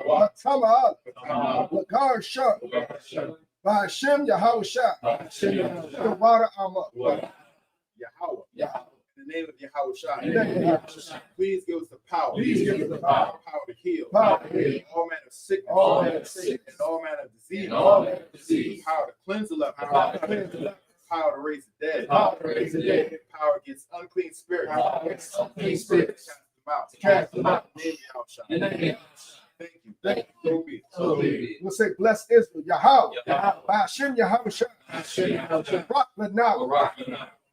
Hatama, Lagar Shah. By Hashem Yahweh Shah, the water Amma. Yahweh. In the name of Yahweh Shah. Please give us the power. Power to heal. All manner of sickness. And all manner of disease. Power to cleanse the leper. Power to raise the dead. Power against unclean spirits. Cast them out. In the name of Yahweh Shah. Thank you. So be it. We'll say, bless Israel, Yahweh, by Hashem Yahweh Shah, Rock Lanawa,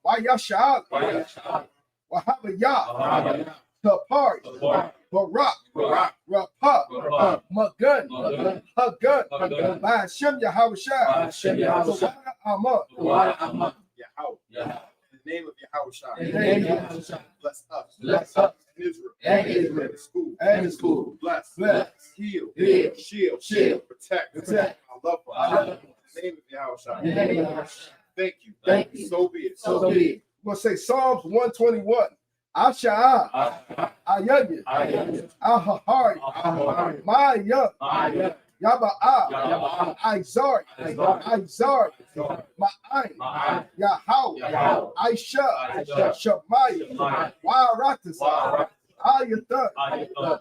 Wayasha'al, Wahaba Yah, Tapari, Barak, Rapah, Magun, Hagun, by Hashem Yahweh Shah, Wada Amma, Yahweh. In the name of Yahweh Shah. Bless us. And Israel. And the school. Bless. Heal. Shield. Protect. Our loved ones. In the name of Yahweh Shah. Thank you. So be it. We'll say Psalms 121. Asha'ah, Ayah, Ahahari, Maya, Yaba'ah, Izar, Ma'ai, Yahweh, Aisha, Shamaya, Wa'aratas, Ayathan,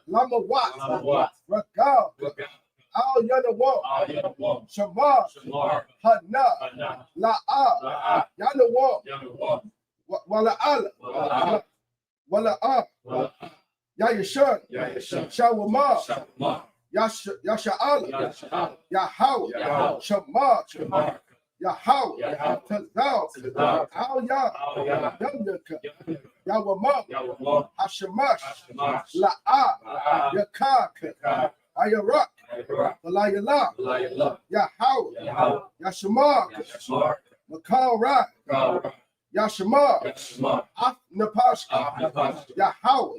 Lamawat, Rakal, Al Yanawam, Shamar, Hana, La'a, Yanawam, Wala'ala, Wala'ah, Yayashan, Shawamah, Yasha'ala, Yahweh, Shamar, Yahweh, Tazal, Al Yah, Yamdaka, Yawamah, Hashamash, La'a, Yakak, Ayarak, Malayala, Yahweh, Yashamar, Makal Rat, Yashamar, Napashka, Yahweh,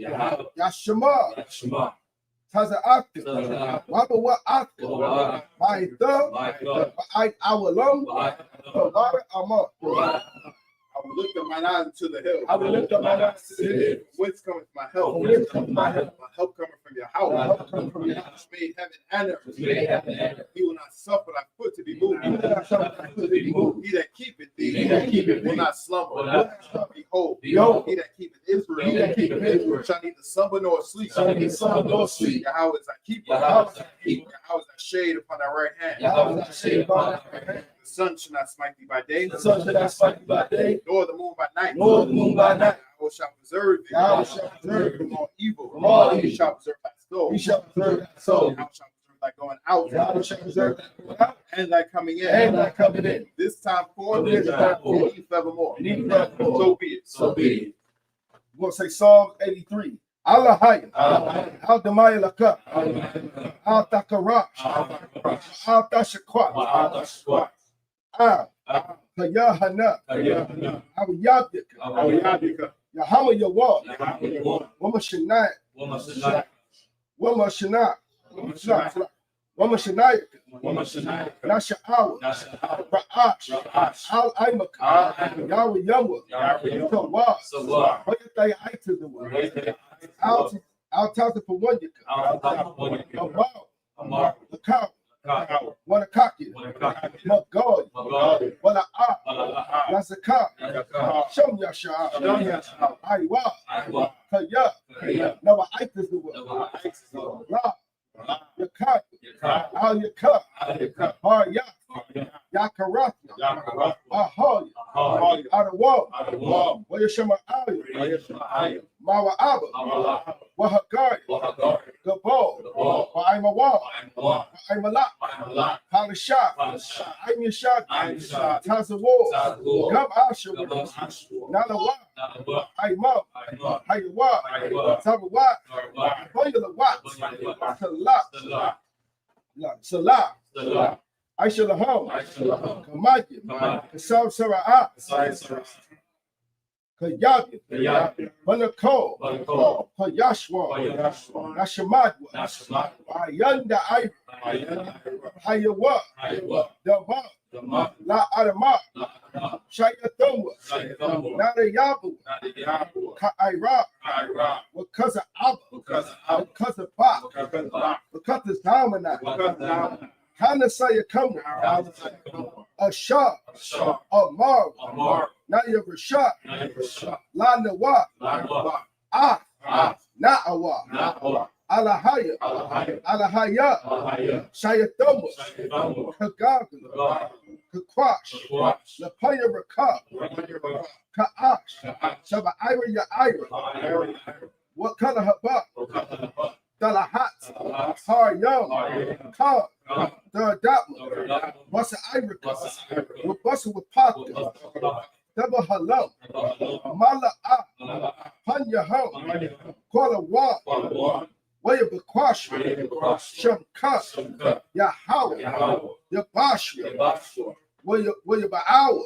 Yashamar, Taza'ak, Wabawa Ak, my thumb, I will long, Water Amma. I will lift up my eyes to the hill. Whence cometh my help? My help cometh from Yahweh. Which made heaven and earth. He will not suffer thy foot to be moved. He that keepeth thee will not slumber. Behold, he that keepeth Israel shall neither slumber nor sleep. Yahweh is thy keeper. Yahweh is thy shade upon thy right hand. The sun shall not smite thee by day, The sun shall not smite thee by day, nor the moon by night. nor the moon by night. Thou shalt preserve thee. Thou shalt preserve from all evil. from all He evil. shall preserve thy soul. He shall preserve thy soul. Thou shalt preserve thy going out. Thou shalt preserve thy going out And thy coming in. and thy coming in. This time forth, This time forth. and forevermore. And even forevermore. So be it. So be it. We're going to say Psalm 83. Allahaya, Al-Damaya Laka, Al-Takarash, Al-Tashakwa, Yahanna, Al-Yabdika, Yahanna Yawal, Wamashanai, Wamashanai, Nasha'awa, Ra'ash, Al-Aimaka, Yahweh Yahweh, Tawah, Hoyataya Aitazawa, Al-Tata for 1 year, Amal, the cow, Wanakaki, Magod, Wala Nasaka, Shom Yasha, Iwa, Kaya, Nawa Aitazawa, La, Yakai, Al Yakar, Harya, Yakarat, Ahoy, Adawal, Wayashama Ali, Mawa Abba, Wahakari, Gabal, Wa'imawal, Wa'imala, Halashah, Aimyashad, Tazawal, Gab Asha, Nalawa, Haimam, Hayawa, Zabawa, Hoyalawat, Salah, Aishalaham, Kamaji, Kasam Sara'ah, Kayabi, Banako, Hayashwa, Nashamadwa, Ayanda Hayawa, Dama, La Adama, Shayatomwa, Nadayabu, Ka'ira, because of Abba, because of Ba, because of Damana, Hanasaya Kama, Ashah, Amar, Naya Rashad, La Nawa, Na'awa, Alahaya, Alahaya, Shayatoma, Kagaga, Kakwash, Lapaya Rakab, Ka'ash, Shaba Ira Ya'ira, what color Haba, Dalahat, Har Yum, Kar, Daradapma, Basa Irika, with Basa with Paka, Daba Halam, Mala'a, Panya Hum, Kuala Wa, Waya Bakwash, Shamka, Yahawa, Yabashra, Waya Ba'awa,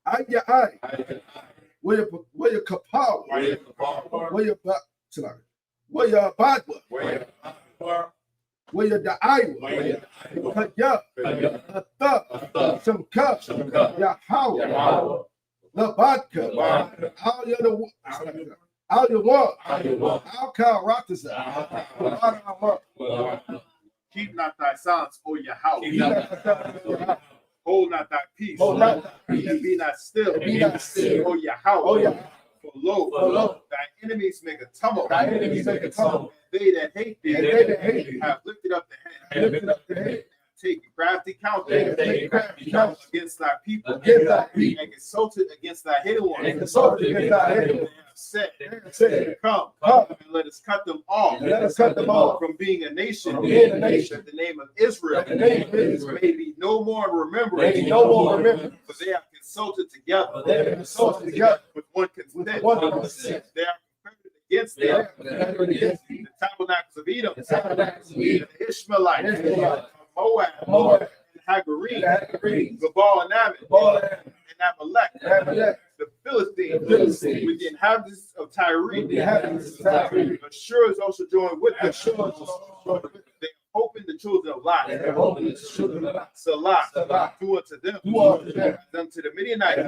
Aya Ai, Waya Kapawa, Waya Badwa, Waya Da'aiwa, Kaya, Ata, Samka, Yahawa, Labadka, Al Yawan, Al Karataza, Keep not thy silence, O Yahweh. Hold not thy peace, and be not still, O Yahweh. For lo, thy enemies make a tumult. They that hate thee have lifted up the head. Take crafty counsel against thy people, and consulted against thy hidden ones. They have said, come, and let us cut them off from being a nation, that the name of Israel may be no more in remembrance, for they have consulted together with one consent. They are confederate against them, the Tabernacles of Edom, the Ishmaelites, Moab, and Hagarim, Gabal and Ammon, and Amalek, the Philistines, with the inhabitants of Tyre. Assures also join with them. They opened the children of Lot. Salah, do unto them, as unto the Midianites,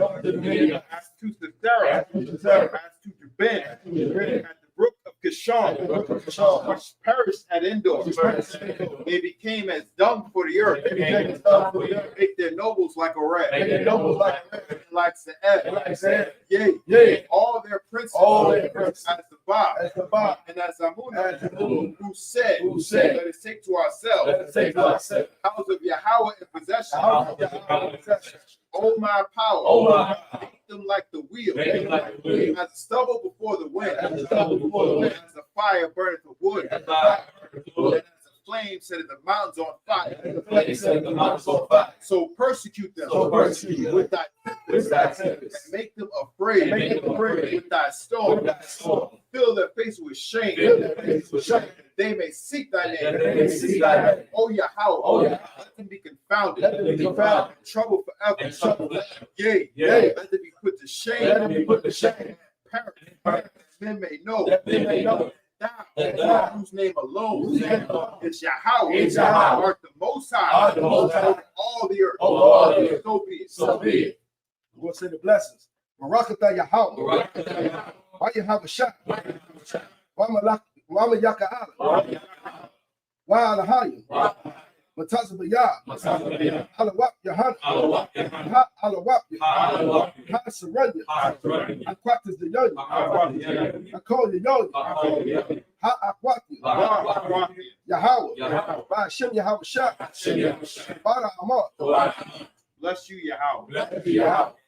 as to Sisera, as to Jabin, at the brook of Deshaun, which perished at Endor. They became as dung for the earth. Make their nobles like a rat. Like Se'ed. Yea, all their princes as the Ba and as Amunah, who said, let us take to ourselves house of Yahweh in possession. Oh my power, make them like the wheel, as stubble before the wind, as the fire burneth the wood, and as the flame set the mountains on fire. So persecute them with thy tempest, and make them afraid with thy storm. Fill their face with shame, they may seek thy name. Oh Yahweh, let them be confounded, trouble forever. Yea, let them be put to shame. Perish. Men may know thou, whose name alone is Yahweh, art the Most High, over all the earth. So be it. We'll say the blessings. Barakatah Yahweh. Why you have a shot? Why Yaka Allah? Why Alahayim? Matazah Bayah. Halawap Yahanna. Ha Alawap. Ha Surrender. I practice the Yogi. I call you Yogi. Ha Akwati. Yahweh. By Hashem Yahweh Shah. Bada Amar. Bless you, Yahweh.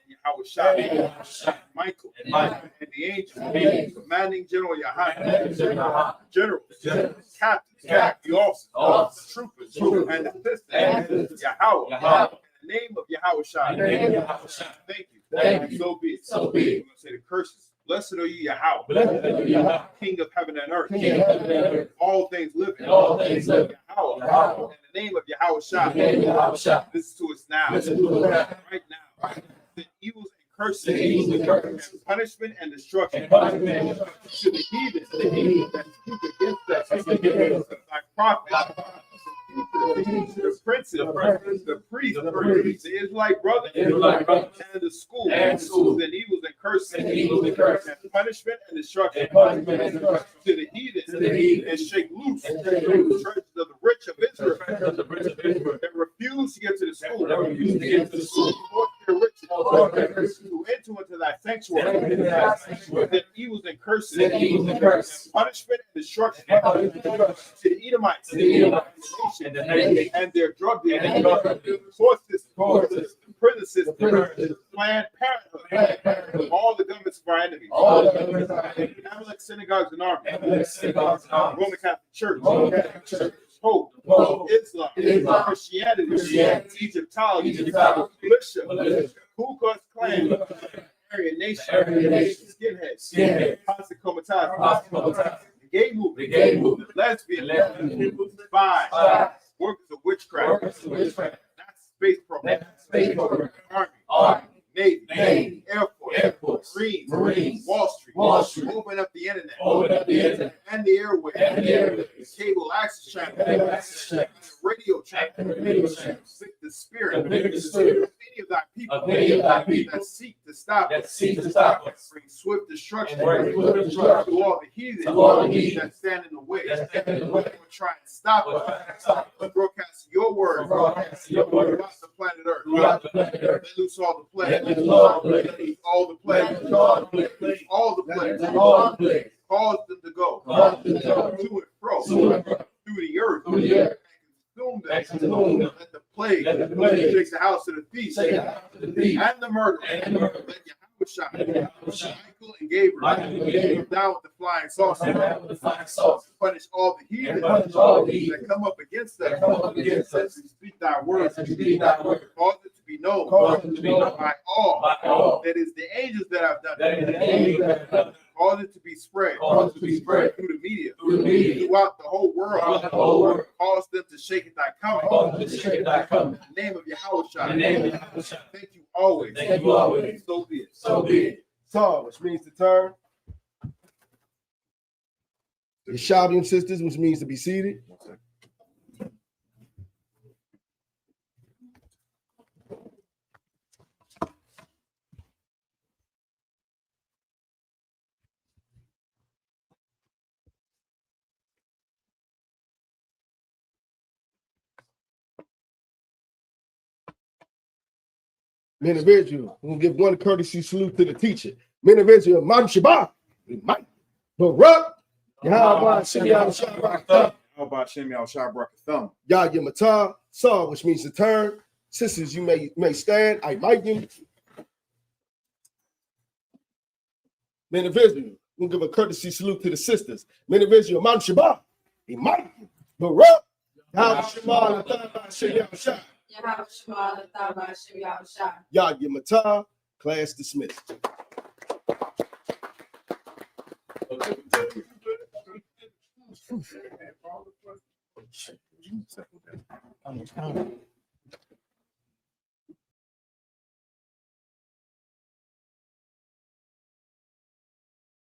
Yahweh Shah, Michael, and the angels, commanding General Yahanna, generals, captains, the officers, troopers, and assistants, Yahweh, in the name of Yahweh Shah. Thank you. So be it. We're going to say the curses. Blessed are you, Yahweh, King of heaven and earth, all things living, Yahweh, in the name of Yahweh Shah. Listen to us now, right now. The evils and curses, and punishment and destruction to the heathen that speak against us, thy prophets, the princes, the priests, the Israelite brothers, and the schools, and evils and curses, and punishment and destruction to the heathen, and shake loose the treasures of the rich of Israel that refuse to get to the school, to enter into thy sanctuary, that evils and curses, and punishment and destruction to the Edomites, and the nation, and their drug dealers, court system, prison system, Planned Parenthood, all the governments of our enemies, Catholic synagogues and armies, Roman Catholic Church, Pope, Islam, Christianity, Egyptology, militia, Ku Klux Klan, Aryan Nation, skinheads, Posse Comitatus, the gay movement, lesbian, bi, workers of witchcraft, that's space program, Army, Navy, Air Force, Marines, Wall Street, open up the internet, and the airwaves, cable access channel, radio channel, sick the spirit, many of thy people that seek to stop us, bring swift destruction to all the heathen that stand in the way, will try and stop us, broadcast your word throughout the planet Earth. Let loose all the plagues, all the plagues, cause them to go to and fro through the earth, and consume them. Let the plague shake the house of the thief and the murderer. Let Yahushua, Michael and Gabriel, down with the flying saucers, punish all the heathen that come up against us. As we speak thy words, cause it to be known by all that is the angels that have done it. Cause it to be spread through the media, throughout the whole world. Cause them to shake at thy coming. In the name of Yahushua. Thank you always. So be it. Tar, which means to turn. The Shabian sisters, which means to be seated. Men of Israel, we're gonna give one courtesy salute to the teacher. Men of Israel, Man Shabbat, Mike, Barak, Yahanna, Shem Yahushua Barakatah, How about Shem Yahushua Barakatah? Yah Yamatah, Saw, which means to turn. Sisters, you may stand. I like you. Men of Israel, we'll give a courtesy salute to the sisters. Men of Israel, Man Shabbat, Mike, Barak, Yahushua, Shem Yahushua. Yah Yamatah, class dismissed.